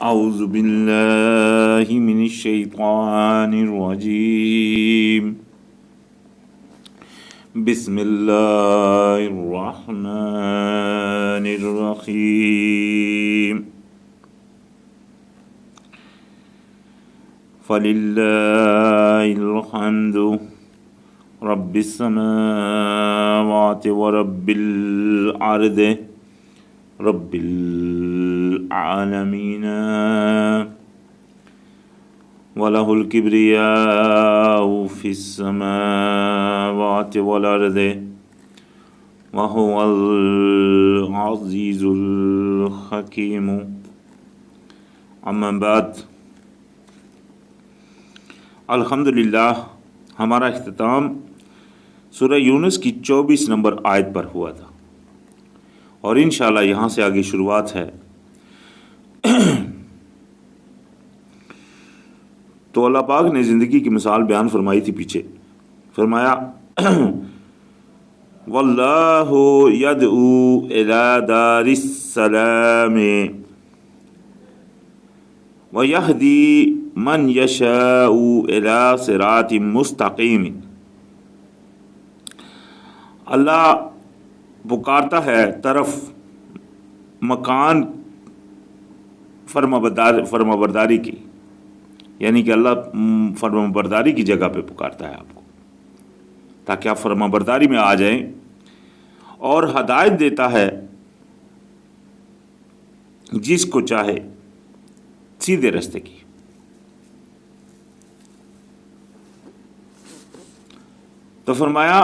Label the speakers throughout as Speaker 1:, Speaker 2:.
Speaker 1: اعوذ باللہ من الشیطان الرجیم بسم اللہ الرحمن الرحیم فللہ الحمد رب السماوات ورب الارض رب العالمین وَلَهُ الْكِبْرِيَاءُ فِي السَّمَاوَاتِ وَالْأَرْضِ وَهُوَ الْعَزِيزُ الْحَكِيمُ اما بعد الحمدللہ ہمارا اختتام سورہ یونس کی 24 نمبر آیت پر ہوا تھا اور انشاءاللہ یہاں سے آگے شروعات ہے۔ تو اللہ پاک نے زندگی کی مثال بیان فرمائی تھی پیچھے، فرمایا واللہ یدعو الی دار السلام ویہدی من یشاء الی صراط مستقیم۔ اللہ پکارتا ہے طرف مکان فرمانبرداری کی، یعنی کہ اللہ فرمانبرداری کی جگہ پہ پکارتا ہے آپ کو تاکہ آپ فرمانبرداری میں آ جائیں، اور ہدایت دیتا ہے جس کو چاہے سیدھے راستے کی۔ تو فرمایا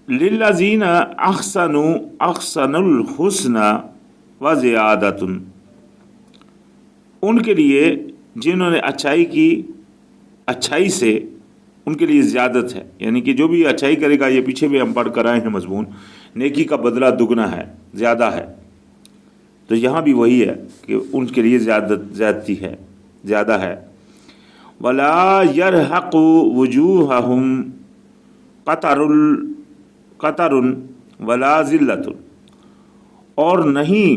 Speaker 1: للذین احسنوا الحسنى وزیادۃ، ان کے لیے جنہوں نے اچھائی کی، اچھائی سے ان کے لیے زیادت ہے، یعنی کہ جو بھی اچھائی کرے گا، یہ پیچھے بھی ہم پڑھ کر آئے ہیں مضمون، نیکی کا بدلہ دگنا ہے، زیادہ ہے۔ تو یہاں بھی وہی ہے کہ ان کے لیے زیادتی ہے، زیادہ ہے۔ ولا يرهق وجوههم قطر ولا ذلت، اور نہیں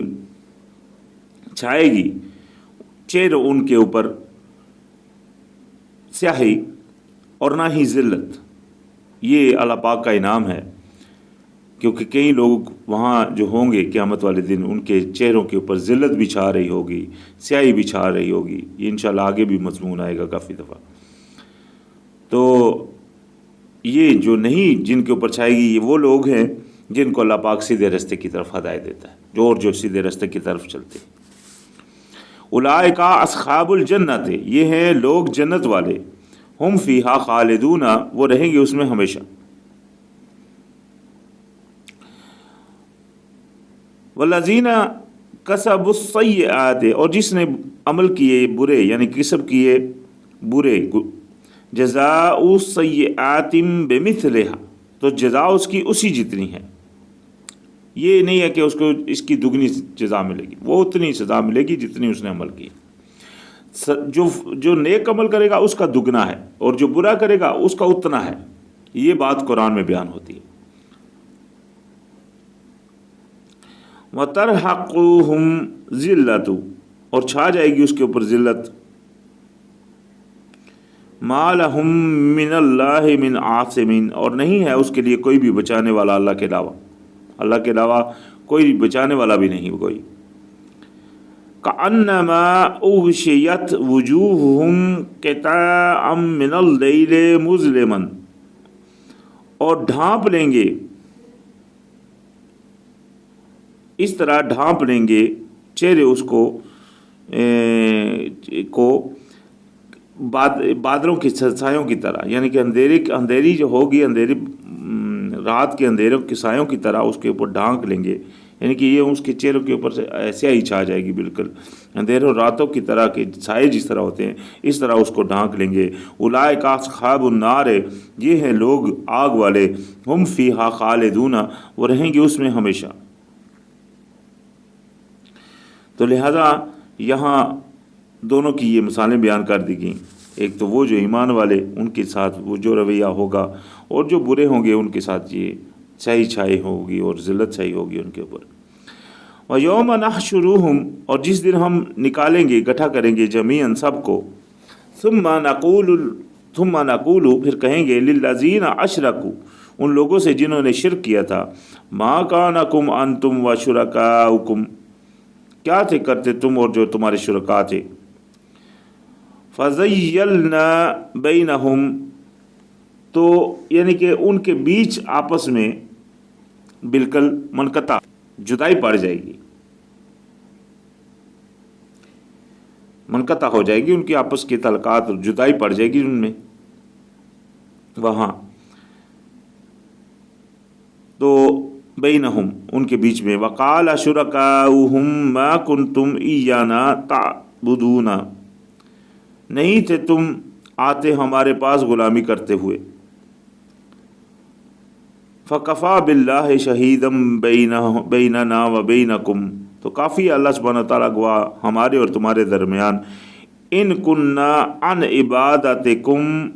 Speaker 1: چھائے گی چہرے ان کے اوپر سیاہی اور نہ ہی ذلت۔ یہ اللہ پاک کا انعام ہے، کیونکہ کئی لوگ وہاں جو ہوں گے قیامت والے دن، ان کے چہروں کے اوپر ذلت بھی چھا رہی ہوگی، سیاہی بھی چھا رہی ہوگی۔ یہ انشاءاللہ آگے بھی مضمون آئے گا کافی دفعہ۔ تو یہ جو نہیں جن کے اوپر چھائے گی، یہ وہ لوگ ہیں جن کو اللہ پاک سیدھے راستے کی طرف ہدایت دیتا ہے، جو سیدھے راستے کی طرف چلتے ہیں۔ اولئک اصحاب الجنت، یہ ہیں لوگ جنت والے، ہم فیہا خالدون، وہ رہیں گے اس میں ہمیشہ۔ والذین کسبوا السیئات، اور جس نے عمل کیے برے، یعنی کسب کیے برے، جزاء سیئات بمثلھا، تو جزا اس کی اسی جتنی ہے۔ یہ نہیں ہے کہ اس کو اس کی دگنی جزا ملے گی، وہ اتنی سزا ملے گی جتنی اس نے عمل کی۔ جو نیک عمل کرے گا اس کا دگنا ہے، اور جو برا کرے گا اس کا اتنا ہے۔ یہ بات قرآن میں بیان ہوتی ہے۔ وَتَرْحَقُهُمْ ذِلَّةُ، اور چھا جائے گی اس کے اوپر ذلت۔ مَا لَهُم مِّنَ اللَّهِ مِنْ عَاصِمٍ، اور نہیں ہے اس کے لیے کوئی بھی بچانے والا اللہ کے علاوہ، اللہ کے علاوہ کوئی بچانے والا بھی نہیں کوئی۔ کَأَنَّمَا أُغْشِيَتْ وُجُوهُهُمْ قِطَاعًا مِّنَ اللَّيْلِ مُظْلِمًا، اور ڈھانپ لیں گے، اس طرح ڈھانپ لیں گے چہرے اس کو بادلوں کی سایوں کی طرح، یعنی کہ اندھیری جو ہوگی، رات کے اندھیروں کے سایوں کی طرح اس کے اوپر ڈھانک لیں گے، یعنی کہ یہ اس کے چہروں کے اوپر سے ایسے ہی چھا جائے گی، بالکل اندھیروں راتوں کی طرح کے سائے جس طرح ہوتے ہیں اس طرح اس کو ڈھانک لیں گے۔ اولئک اصحاب النار، یہ ہیں لوگ آگ والے، ہم فیہا خالدون، وہ رہیں گے اس میں ہمیشہ۔ تو لہذا یہاں دونوں کی یہ مثالیں بیان کر دی گئیں، ایک تو وہ جو ایمان والے ان کے ساتھ وہ جو رویہ ہوگا، اور جو برے ہوں گے ان کے ساتھ یہ سیاہی چھائی ہوگی اور ذلت چھائی ہوگی ان کے اوپر۔ وَيَوْمَ نَحْشُرُهُمْ اور جس دن ہم نکالیں گے اکٹھا کریں گے جمیعاً سب کو، ثم نقول پھر کہیں گے للذین اشرکوا ان لوگوں سے جنہوں نے شرک کیا تھا، ما کانکم انتم وشرکاؤکم کیا تھے کرتے تم اور جو تمہارے شرکاء تھے، فزیلنا بینہم تو یعنی کہ ان کے بیچ آپس میں بالکل منقطع جدائی پڑ جائے گی، منقطع ہو جائے گی ان کی آپس کی تعلقات، جدائی پڑ جائے گی ان میں وہاں، تو بینہم ان کے بیچ میں، وقال شرکاؤہم ما کنتم ایانا تعبدون نہیں تھے تم آتے ہمارے پاس غلامی کرتے ہوئے، فکفا باللہ شہیدا بیننا و بینکم تو کافی ہے اللہ سبحانہ وتعالیٰ گواہ ہمارے اور تمہارے درمیان، ان کننا عن عبادتکم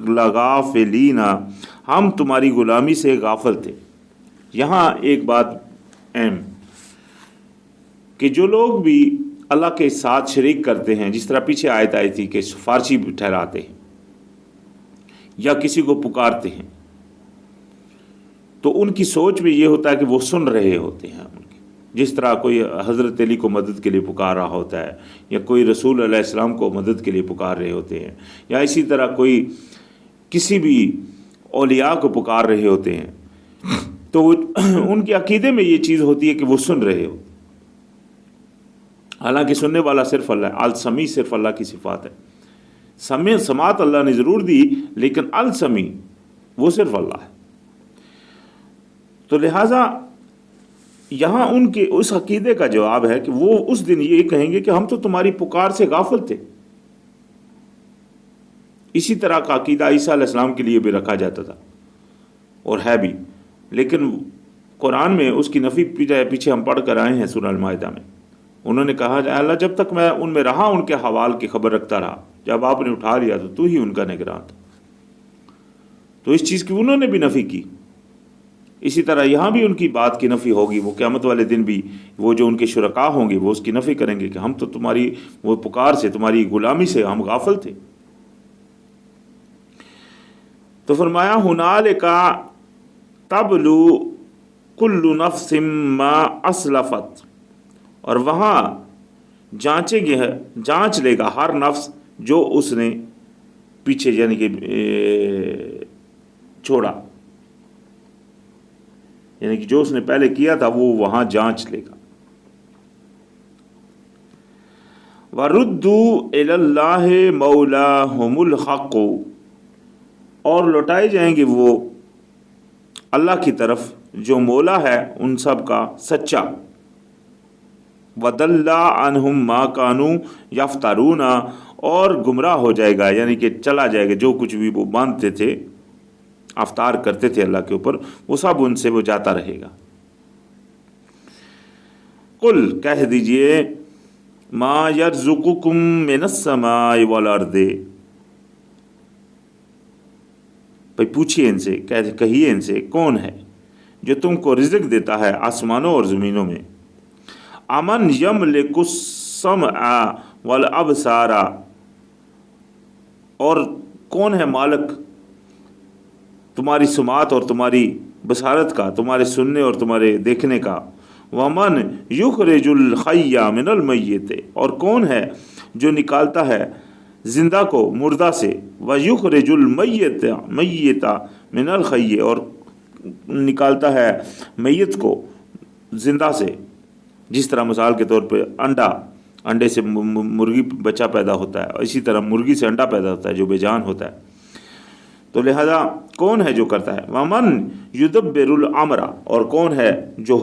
Speaker 1: لغافلین ہم تمہاری غلامی سے غافل تھے۔ یہاں ایک بات اہم کہ جو لوگ بھی اللہ کے ساتھ شریک کرتے ہیں، جس طرح پیچھے آیت آئی تھی کہ سفارشی ٹھہراتے ہیں یا کسی کو پکارتے ہیں، تو ان کی سوچ میں یہ ہوتا ہے کہ وہ سن رہے ہوتے ہیں ان کی، جس طرح کوئی حضرت علی کو مدد کے لیے پکار رہا ہوتا ہے، یا کوئی رسول علیہ السلام کو مدد کے لیے پکار رہے ہوتے ہیں، یا اسی طرح کوئی کسی بھی اولیاء کو پکار رہے ہوتے ہیں، تو ان کے عقیدے میں یہ چیز ہوتی ہے کہ وہ سن رہے ہو، حالانکہ سننے والا صرف اللہ ہے، السمیع صرف اللہ کی صفات ہے، سماعت اللہ نے ضرور دی لیکن السمیع وہ صرف اللہ ہے۔ تو لہٰذا یہاں ان کے اس عقیدے کا جواب ہے کہ وہ اس دن یہ کہیں گے کہ ہم تو تمہاری پکار سے غافل تھے۔ اسی طرح کا عقیدہ عیسیٰ علیہ السلام کے لیے بھی رکھا جاتا تھا اور ہے بھی، لیکن قرآن میں اس کی نفی پیچھے ہم پڑھ کر آئے ہیں سورہ المائدہ میں۔ انہوں نے کہا اللہ جب تک میں ان میں رہا ان کے حوال کی خبر رکھتا رہا، جب آپ نے اٹھا لیا تو ہی ان کا نگران تھا، تو اس چیز کی انہوں نے بھی نفی کی۔ اسی طرح یہاں بھی ان کی بات کی نفی ہوگی، وہ قیامت والے دن بھی وہ جو ان کے شرکاء ہوں گے وہ اس کی نفی کریں گے کہ ہم تو تمہاری وہ پکار سے، تمہاری غلامی سے ہم غافل تھے۔ تو فرمایا ہنالک تبلو کل نفس ما اسلفت اور وہاں جانچ لے گا ہر نفس جو اس نے پیچھے یعنی کہ چھوڑا، یعنی کہ جو اس نے پہلے کیا تھا وہ وہاں جانچ لے گا۔ وَرُدُّوا إِلَى اللَّهِ مَوْلَاهُمُ الْحَقُّ اور لوٹائے جائیں گے وہ اللہ کی طرف جو مولا ہے ان سب کا سچا۔ وَضَلَّ عَنْهُمْ مَا كَانُوا يَفْتَرُونَ اور گمراہ ہو جائے گا، یعنی کہ چلا جائے گا جو کچھ بھی وہ باندھتے تھے، افطار کرتے تھے اللہ کے اوپر، وہ سب ان سے وہ جاتا رہے گا۔ قل کہہ دیجئے ما یرزقکم من السماء والارض بھئی پوچھئے ان سے، کہیے ان سے کون ہے جو تم کو رزق دیتا ہے آسمانوں اور زمینوں میں، امن یملک السمع والابصار اور کون ہے مالک تمہاری سماعت اور تمہاری بصارت کا، تمہارے سننے اور تمہارے دیکھنے کا، ومن یخرج الحی من المیت اور کون ہے جو نکالتا ہے زندہ کو مردہ سے، ویخرج المیت من الحی اور نکالتا ہے میت کو زندہ سے، جس طرح مثال کے طور پہ انڈے سے مرغی بچہ پیدا ہوتا ہے، اسی طرح مرغی سے انڈا پیدا ہوتا ہے جو بے جان ہوتا ہے۔ تو لہذا کون ہے جو کرتا ہے، ومن یدبر الامر اور کون ہے جو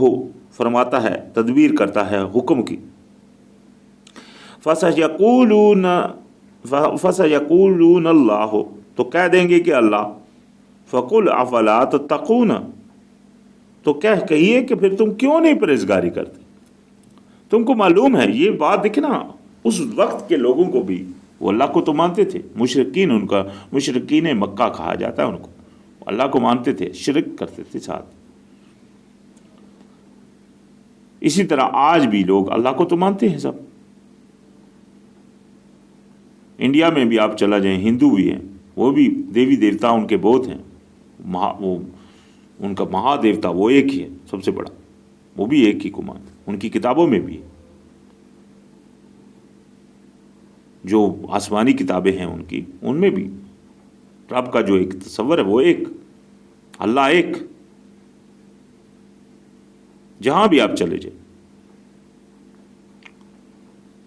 Speaker 1: فرماتا ہے، تدبیر کرتا ہے حکم کی، فسیقولون اللہ تو کہہ دیں گے کہ اللہ، فقل افلا تتقون تو کہیے کہ پھر تم کیوں نہیں پرہیزگاری کرتے، تم کو معلوم ہے یہ بات دیکھنا اس وقت کے لوگوں کو بھی وہ اللہ کو تو مانتے تھے، مشرکین ان کا مشرکین مکہ کہا جاتا ہے ان کو، اللہ کو مانتے تھے، شرک کرتے تھے ساتھ، اسی طرح آج بھی لوگ اللہ کو تو مانتے ہیں سب. انڈیا میں بھی آپ چلا جائیں، ہندو بھی ہیں، وہ بھی دیوی دیوتا ان کے بہت ہیں. وہ ان کا مہا دیوتا وہ ایک ہی ہے سب سے بڑا، وہ بھی ایک ہی کو مانتے، ان کی کتابوں میں بھی، جو آسمانی کتابیں ہیں ان کی، ان میں بھی رب کا جو ایک تصور ہے وہ ایک، اللہ ایک. جہاں بھی آپ چلے جائیں،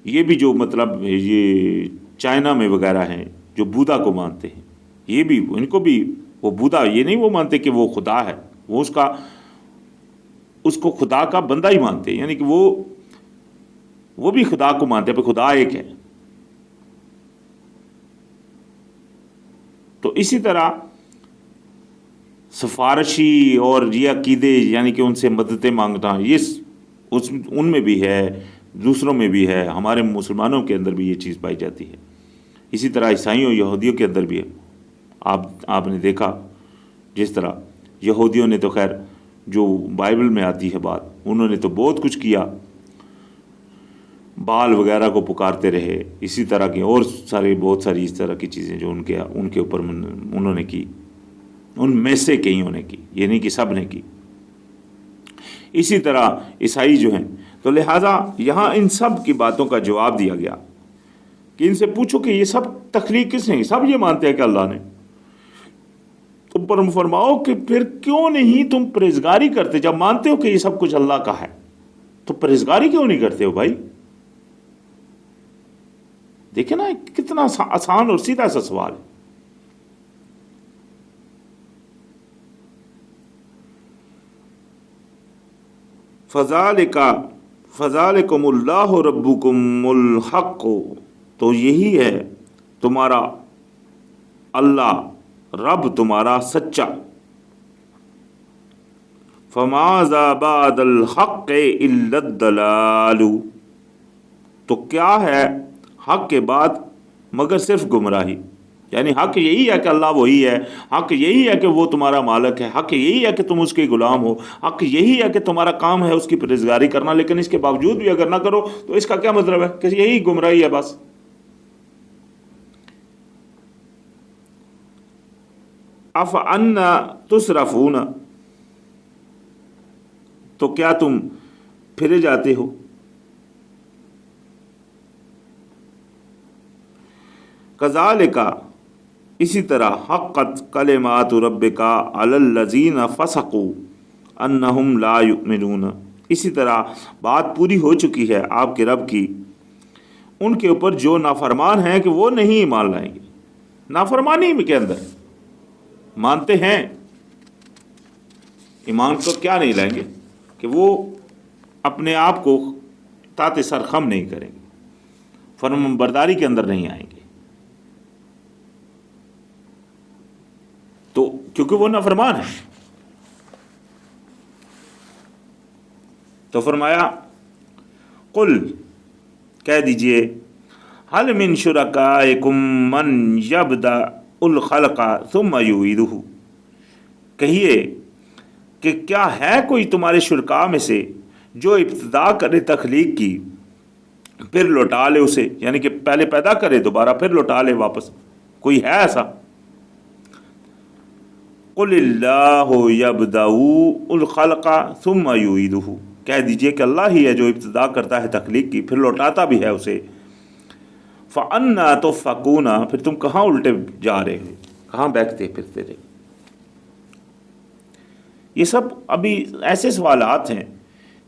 Speaker 1: یہ بھی جو مطلب یہ چائنا میں وغیرہ ہیں جو بودھا کو مانتے ہیں، یہ بھی ان کو بھی وہ بودھا یہ نہیں وہ مانتے کہ وہ خدا ہے، وہ اس کو خدا کا بندہ ہی مانتے ہیں، یعنی کہ وہ بھی خدا کو مانتے ہیں، پہ خدا ایک ہے. تو اسی طرح سفارشی اور یہ عقیدے، یعنی کہ ان سے مددیں مانگنا، ان میں بھی ہے، دوسروں میں بھی ہے، ہمارے مسلمانوں کے اندر بھی یہ چیز پائی جاتی ہے. اسی طرح عیسائیوں یہودیوں کے اندر بھی ہے. آپ نے دیکھا جس طرح یہودیوں نے تو خیر جو بائبل میں آتی ہے بات، انہوں نے تو بہت کچھ کیا، بال وغیرہ کو پکارتے رہے، اسی طرح کی اور بہت ساری اس طرح کی چیزیں جو ان کے اوپر انہوں نے کی، ان میں سے کئیوں نے کی، یہ نہیں کہ سب نے کی. اسی طرح عیسائی جو ہیں، تو لہٰذا یہاں ان سب کی باتوں کا جواب دیا گیا کہ ان سے پوچھو کہ یہ سب تخلیق کس نے؟ سب یہ مانتے ہیں کہ اللہ نے. تم پر فرماؤ کہ پھر کیوں نہیں تم پرہیزگاری کرتے؟ جب مانتے ہو کہ یہ سب کچھ اللہ کا ہے تو پرہیزگاری کیوں نہیں کرتے ہو بھائی؟ دیکھیں نا کتنا آسان اور سیدھا سا سوال ہے. فَذَلِكُمُ اللَّهُ رَبُّكُمُ الْحَقُّ، تو یہی ہے تمہارا اللہ، رب تمہارا سچا. فَمَاذَا بَعْدَ الْحَقِّ إِلَّا الضَّلَالُ، تو کیا ہے حق کے بعد مگر صرف گمراہی. یعنی حق یہی ہے کہ اللہ وہی ہے، حق یہی ہے کہ وہ تمہارا مالک ہے، حق یہی ہے کہ تم اس کے غلام ہو، حق یہی ہے کہ تمہارا کام ہے اس کی پرہیزگاری کرنا. لیکن اس کے باوجود بھی اگر نہ کرو تو اس کا کیا مطلب ہے؟ کہ یہی گمراہی ہے بس. أَفَأَنَّا تُصْرَفُونَ، تو کیا تم پھرے جاتے ہو؟ كَذَلِكَ، اسی طرح، حقت کلمات ربک علی الذین فسقوا انہم لا یؤمنون، اسی طرح بات پوری ہو چکی ہے آپ کے رب کی ان کے اوپر جو نافرمان ہیں کہ وہ نہیں ایمان لائیں گے. نافرمانی کے اندر مانتے ہیں، ایمان کو کیا نہیں لائیں گے کہ وہ اپنے آپ کو تحت سر خم نہیں کریں گے، فرمان برداری کے اندر نہیں آئیں گے، تو کیونکہ وہ نافرمان ہے. تو فرمایا قل، کہہ دیجئے، هل من شرکائکم من یبدأ الخلق ثم یعیدہ، کہیے کہ کیا ہے کوئی تمہارے شرکاء میں سے جو ابتدا کرے تخلیق کی پھر لوٹا لے اسے، یعنی کہ پہلے پیدا کرے دوبارہ پھر لوٹا لے واپس؟ کوئی ہے ایسا؟ قل اللہ یبدأ الخلق ثم یعیدہ، کہہ دیجئے کہ اللہ ہی ہے جو ابتدا کرتا ہے تخلیق کی پھر لوٹاتا بھی ہے اسے. فَأَنَّا تُؤْفَكُونَ، پھر تم کہاں الٹے جا رہے ہو، کہاں بیٹھتے پھرتے رہے؟ یہ سب ابھی ایسے سوالات ہیں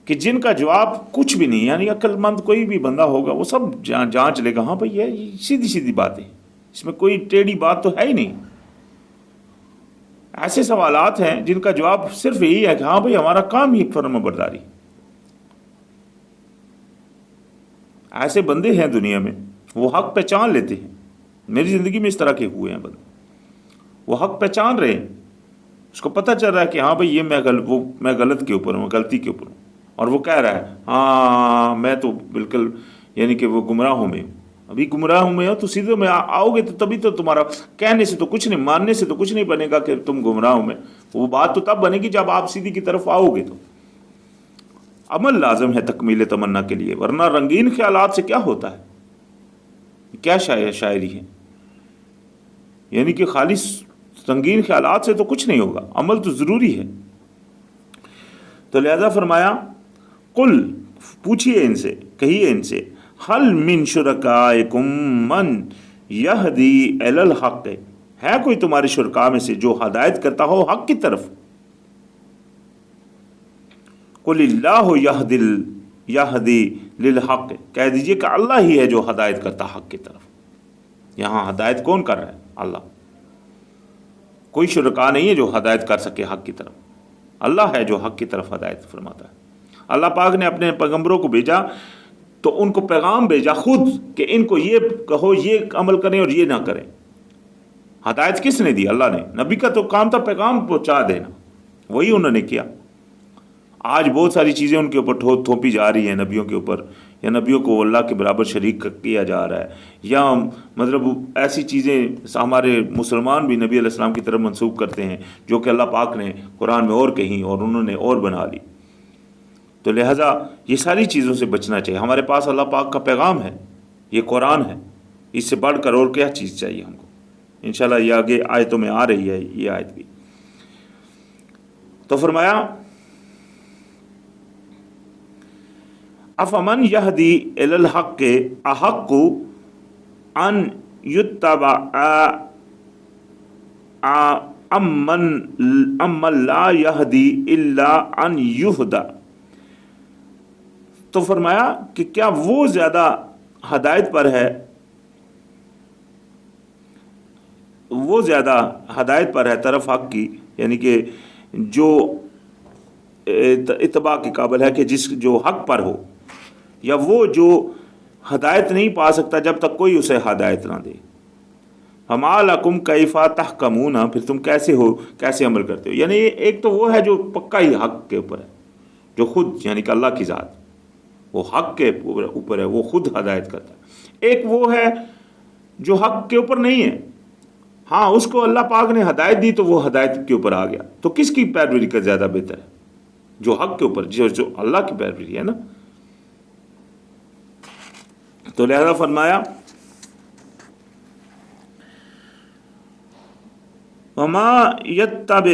Speaker 1: کہ جن کا جواب کچھ بھی نہیں، یعنی عقل مند کوئی بھی بندہ ہوگا وہ سب جانچ لے گا، ہاں بھائی یہ سیدھی سیدھی باتیں، اس میں کوئی ٹیڑھی بات تو ہے ہی نہیں. ایسے سوالات ہیں جن کا جواب صرف یہی ہے کہ ہاں بھائی ہمارا کام ہی فرمان برداری. ایسے بندے ہیں دنیا میں وہ حق پہچان لیتے ہیں، میری زندگی میں اس طرح کے ہوئے ہیں بندے، وہ حق پہچان رہے ہیں، اس کو پتہ چل رہا ہے کہ ہاں بھائی یہ میں غلط کے اوپر ہوں، غلطی کے اوپر ہوں، اور وہ کہہ رہا ہے ہاں میں تو بالکل، یعنی کہ وہ گمراہوں میں ہوں. ابھی گمراہوں میں ہو تو سیدھے میں آؤ گے تو تبھی تو تمہارا کہنے سے تو کچھ نہیں، ماننے سے تو کچھ نہیں بنے گا کہ تم گمراہوں میں. وہ بات تو تب بنے گی جب آپ سیدھی کی طرف آؤ گے. تو عمل لازم ہے تکمیل تمنا کے لیے، ورنہ رنگین خیالات سے کیا ہوتا ہے؟ کیا شاعری ہے؟ یعنی کہ خالص رنگین خیالات سے تو کچھ نہیں ہوگا، عمل تو ضروری ہے۔ تو لہذا فرمایا قل، پوچھئے ان سے، کہیے ان سے، حل من شرکائکم من یہدی الی الحق، ہے کوئی تمہارے شرکاء میں سے جو ہدایت کرتا ہو حق کی طرف؟ قل اللہ یہدی للحق، کہہ دیجئے کہ اللہ ہی ہے جو ہدایت کرتا حق کی طرف۔ یہاں ہدایت کون کر رہا ہے؟ اللہ۔ کوئی شرکاء نہیں ہے جو ہدایت کر سکے حق کی طرف، اللہ ہے جو حق کی طرف ہدایت فرماتا ہے۔ اللہ پاک نے اپنے پیغمبروں کو بھیجا تو ان کو پیغام بھیجا خود کہ ان کو یہ کہو، یہ عمل کریں اور یہ نہ کریں۔ ہدایت کس نے دی؟ اللہ نے۔ نبی کا تو کام تھا پیغام پہنچا دینا، وہی انہوں نے کیا۔ آج بہت ساری چیزیں ان کے اوپر تھوپی جا رہی ہیں، نبیوں کے اوپر، یا نبیوں کو اللہ کے برابر شریک کیا جا رہا ہے، یا مطلب ایسی چیزیں ہمارے مسلمان بھی نبی علیہ السلام کی طرف منسوب کرتے ہیں جو کہ اللہ پاک نے قرآن میں اور کہیں اور انہوں نے اور بنا لی۔ تو لہٰذا یہ ساری چیزوں سے بچنا چاہیے۔ ہمارے پاس اللہ پاک کا پیغام ہے، یہ قرآن ہے، اس سے بڑھ کر اور کیا چیز چاہیے ہم کو؟ انشاءاللہ یہ آگے آیتوں میں آ رہی ہے یہ آیت بھی۔ تو فرمایا افمن یہدی الی الحق احق ان یتبع امن لا یہدی الا ان یہدی، تو فرمایا کہ کیا وہ زیادہ ہدایت پر ہے، وہ زیادہ ہدایت پر ہے طرف حق کی، یعنی کہ جو اتباع کے قابل ہے کہ جو حق پر ہو، یا وہ جو ہدایت نہیں پا سکتا جب تک کوئی اسے ہدایت نہ دے۔ فما لکم کیف تحکمون، پھر تم کیسے عمل کرتے ہو؟ یعنی ایک تو وہ ہے جو پکا ہی حق کے اوپر ہے، جو خود یعنی کہ اللہ کی ذات وہ حق کے اوپر ہے، وہ خود ہدایت کرتا ہے۔ ایک وہ ہے جو حق کے اوپر نہیں ہے، ہاں اس کو اللہ پاک نے ہدایت دی تو وہ ہدایت کے اوپر آ گیا، تو کس کی پیروی کا زیادہ بہتر ہے؟ جو حق کے اوپر، جو اللہ کی پیروی ہے نا۔ تو لہذا فرمایا وما يتبع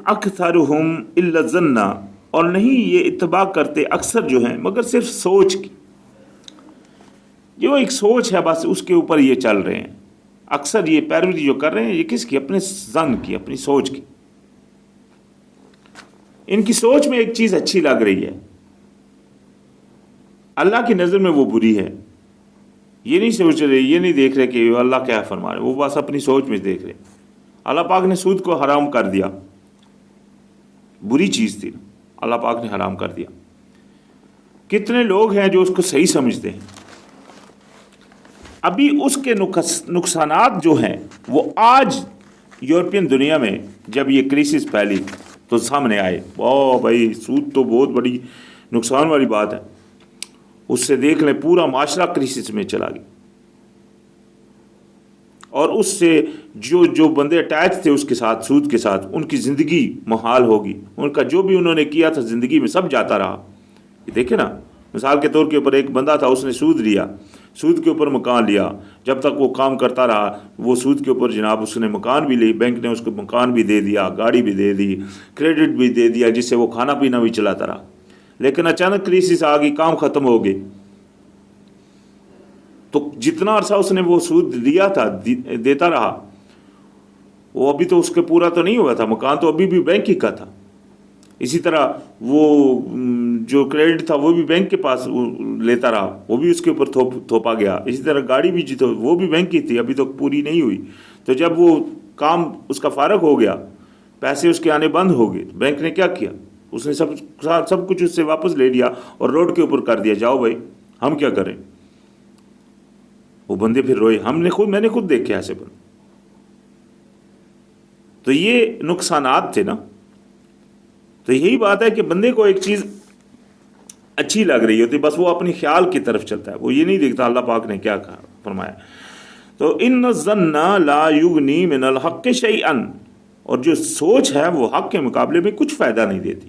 Speaker 1: اکثرهم الا الظن، اور نہیں یہ اتباع کرتے اکثر جو ہیں مگر صرف سوچ کی، جو ایک سوچ ہے بس اس کے اوپر یہ چل رہے ہیں۔ اکثر یہ پیروی جو کر رہے ہیں یہ کس کی؟ اپنے ظن کی، اپنی سوچ کی۔ ان کی سوچ میں ایک چیز اچھی لگ رہی ہے، اللہ کی نظر میں وہ بری ہے۔ یہ نہیں سوچ رہے، یہ نہیں دیکھ رہے کہ اللہ کیا فرما رہے، وہ بس اپنی سوچ میں دیکھ رہے۔ اللہ پاک نے سود کو حرام کر دیا، بری چیز تھی، اللہ پاک نے حرام کر دیا۔ کتنے لوگ ہیں جو اس کو صحیح سمجھتے ہیں؟ ابھی اس کے نقصانات جو ہیں وہ آج یورپین دنیا میں جب یہ کرائسس پھیلی تو سامنے آئے۔ بھائی سود تو بہت بڑی نقصان والی بات ہے، اس سے دیکھ لیں پورا معاشرہ کرائسس میں چلا گیا، اور اس سے جو بندے اٹیچ تھے اس کے ساتھ، سود کے ساتھ، ان کی زندگی محال ہوگی، ان کا جو بھی انہوں نے کیا تھا زندگی میں سب جاتا رہا۔ یہ دیکھیں نا، مثال کے طور کے اوپر ایک بندہ تھا، اس نے سود لیا، سود کے اوپر مکان لیا، جب تک وہ کام کرتا رہا وہ سود کے اوپر جناب اس نے مکان بھی لی، بینک نے اس کو مکان بھی دے دیا، گاڑی بھی دے دی، کریڈٹ بھی دے دیا، جس سے وہ کھانا پینا بھی چلاتا رہا۔ لیکن اچانک کرائسس آ گئی، کام ختم ہو گئے، تو جتنا عرصہ اس نے وہ سود لیا تھا دیتا رہا، وہ ابھی تو اس کے پورا تو نہیں ہوا تھا، مکان تو ابھی بھی بینک ہی کا تھا۔ اسی طرح وہ جو کریڈٹ تھا وہ بھی بینک کے پاس لیتا رہا، وہ بھی اس کے اوپر تھوپا گیا۔ اسی طرح گاڑی بھی جو وہ بھی بینک کی تھی، ابھی تک پوری نہیں ہوئی۔ تو جب وہ کام اس کا فارغ ہو گیا، پیسے اس کے آنے بند ہو گئے، بینک نے کیا کیا؟ اس نے سب کچھ اس سے واپس لے لیا اور روڈ کے اوپر کر دیا، جاؤ بھائی ہم کیا کریں۔ وہ بندے پھر روئے، میں نے خود دیکھے ایسے بندے۔ تو یہ نقصانات تھے نا۔ تو یہی بات ہے کہ بندے کو ایک چیز اچھی لگ رہی ہوتی، بس وہ اپنی خیال کی طرف چلتا ہے، وہ یہ نہیں دیکھتا اللہ پاک نے کیا کہا فرمایا۔ تو ان الظن لا یغنی من الحق شیئا، اور جو سوچ ہے وہ حق کے مقابلے میں کچھ فائدہ نہیں دیتی۔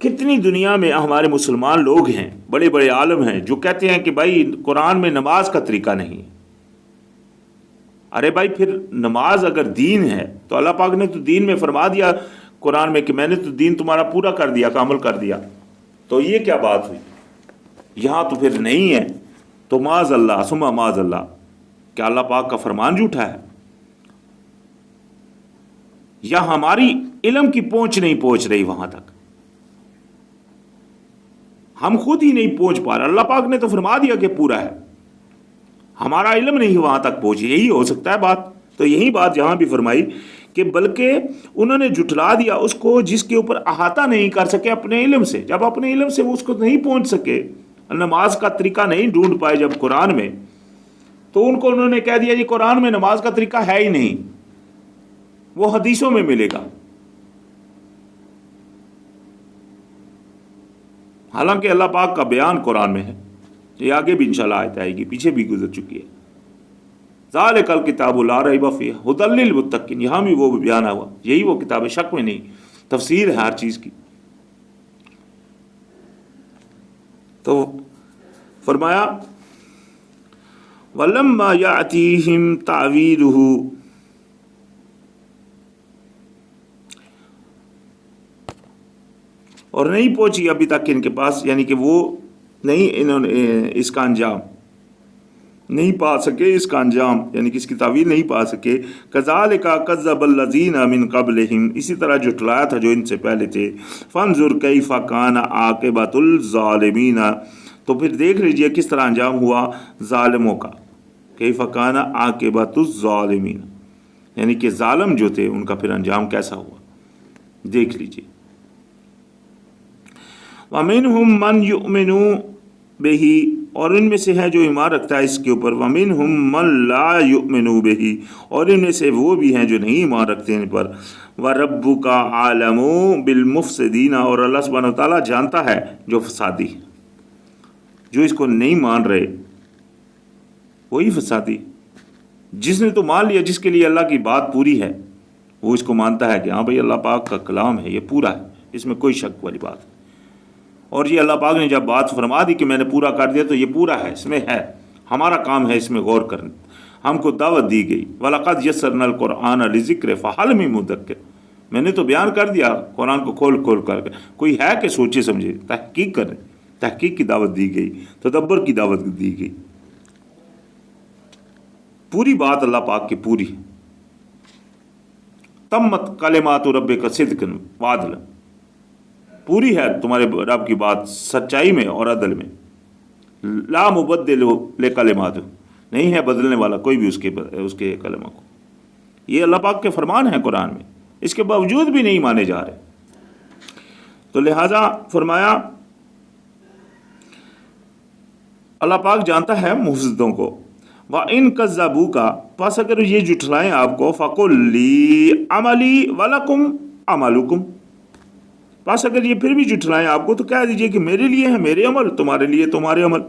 Speaker 1: کتنی دنیا میں ہمارے مسلمان لوگ ہیں، بڑے بڑے عالم ہیں، جو کہتے ہیں کہ بھائی قرآن میں نماز کا طریقہ نہیں ہے۔ ارے بھائی پھر نماز اگر دین ہے تو اللہ پاک نے تو دین میں فرما دیا قرآن میں کہ میں نے تو دین تمہارا پورا کر دیا، کامل کر دیا، تو یہ کیا بات ہوئی؟ یہاں تو پھر نہیں ہے، تو معاذ اللہ ثم معاذ اللہ، کیا اللہ پاک کا فرمان جھوٹا ہے؟ یا ہماری علم کی پہنچ نہیں پہنچ رہی وہاں تک، ہم خود ہی نہیں پہنچ پا رہے؟ اللہ پاک نے تو فرما دیا کہ پورا ہے، ہمارا علم نہیں وہاں تک پہنچی، یہی ہو سکتا ہے بات۔ تو یہی بات یہاں بھی فرمائی کہ بلکہ انہوں نے جھٹلا دیا اس کو جس کے اوپر احاطہ نہیں کر سکے اپنے علم سے۔ جب اپنے علم سے وہ اس کو نہیں پہنچ سکے، نماز کا طریقہ نہیں ڈھونڈ پائے جب قرآن میں، تو ان کو انہوں نے کہہ دیا جی قرآن میں نماز کا طریقہ ہے ہی نہیں، وہ حدیثوں میں ملے گا۔ حالانکہ اللہ پاک کا بیان قرآن میں ہے، یہ آگے بھی انشاءاللہ آیت آئے گی، پیچھے بھی گزر چکی ہے۔ ذالک الکتاب لا ریب فیہ ھدی للمتقین، یہاں بھی وہ بیان ہوا، یہی وہ کتاب ہے، شک میں نہیں، تفسیر ہے ہر چیز کی۔ تو فرمایا وَلَمَّا يَأْتِيهِمْ تَعْوِيلُهُ، اور نہیں پہنچی ابھی تک ان کے پاس، یعنی کہ وہ نہیں، انہوں نے اس کا انجام نہیں پا سکے، اس کا انجام یعنی کہ اس کی تعویل نہیں پا سکے۔ کذالک کذب الذین من قبلہم، اسی طرح جھٹلایا تھا جو ان سے پہلے تھے۔ فانظر کیف کان عاقبۃ الظالمین، تو پھر دیکھ لیجئے کس طرح انجام ہوا ظالموں کا۔ کیف کان عاقبۃ الظالمین، یعنی کہ ظالم جو تھے ان کا پھر انجام کیسا ہوا، دیکھ لیجئے۔ وَمِنْهُمْ مَنْ يُؤْمِنُ بِهِ، اور ان میں سے ہے جو ایمان رکھتا ہے اس کے اوپر۔ وَمِنْهُمْ مَنْ لَا يُؤْمِنُ بِهِ، اور ان میں سے وہ بھی ہیں جو نہیں ایمان رکھتے ان پر۔ وَرَبُّكَ عَالَمُ بِالْمُفْسِدِينَ، اور اللہ سبحانہ وتعالیٰ جانتا ہے جو فسادی، جو اس کو نہیں مان رہے وہی فسادی۔ جس نے تو مان لیا، جس کے لیے اللہ کی بات پوری ہے، وہ اس کو مانتا ہے کہ ہاں بھائی اللہ پاک کا کلام ہے، یہ پورا ہے، اس میں کوئی شک والی بات ہے۔ اور یہ اللہ پاک نے جب بات فرما دی کہ میں نے پورا کر دیا، تو یہ پورا ہے، اس میں ہے، ہمارا کام ہے اس میں غور کرنا۔ ہم کو دعوت دی گئی، وَلَقَدْ يَسَّرْنَا الْقُرْآنَ لِلذِّكْرِ فَهَلْ مِن مُدَّكِرٍ، میں نے تو بیان کر دیا قرآن کو کھول کھول کر کے، کوئی ہے کہ سوچے سمجھے، تحقیق کرے، تحقیق کی دعوت دی گئی، تدبر کی دعوت دی گئی۔ پوری بات اللہ پاک کی پوری ہے۔ تمت کلمات ربک صدقا وعدلا، پوری ہے تمہارے رب کی بات سچائی میں اور عدل میں۔ لا مبدل لکلماتہ، نہیں ہے بدلنے والا کوئی بھی اس کے کلمہ کو۔ یہ اللہ پاک کے فرمان ہیں قرآن میں، اس کے باوجود بھی نہیں مانے جا رہے۔ تو لہٰذا فرمایا اللہ پاک جانتا ہے مفسدوں کو۔ وَإِن كَذَّبُوكَ، پس اگر یہ جھٹلائیں آپ کو، فَقُلْ لِي عَمَلِي وَلَكُمْ عَمَلُكُمْ، پس اگر یہ پھر بھی جھٹلائیں آپ کو تو کہہ دیجئے کہ میرے لیے ہے میرے عمل، تمہارے لیے تمہارے عمل۔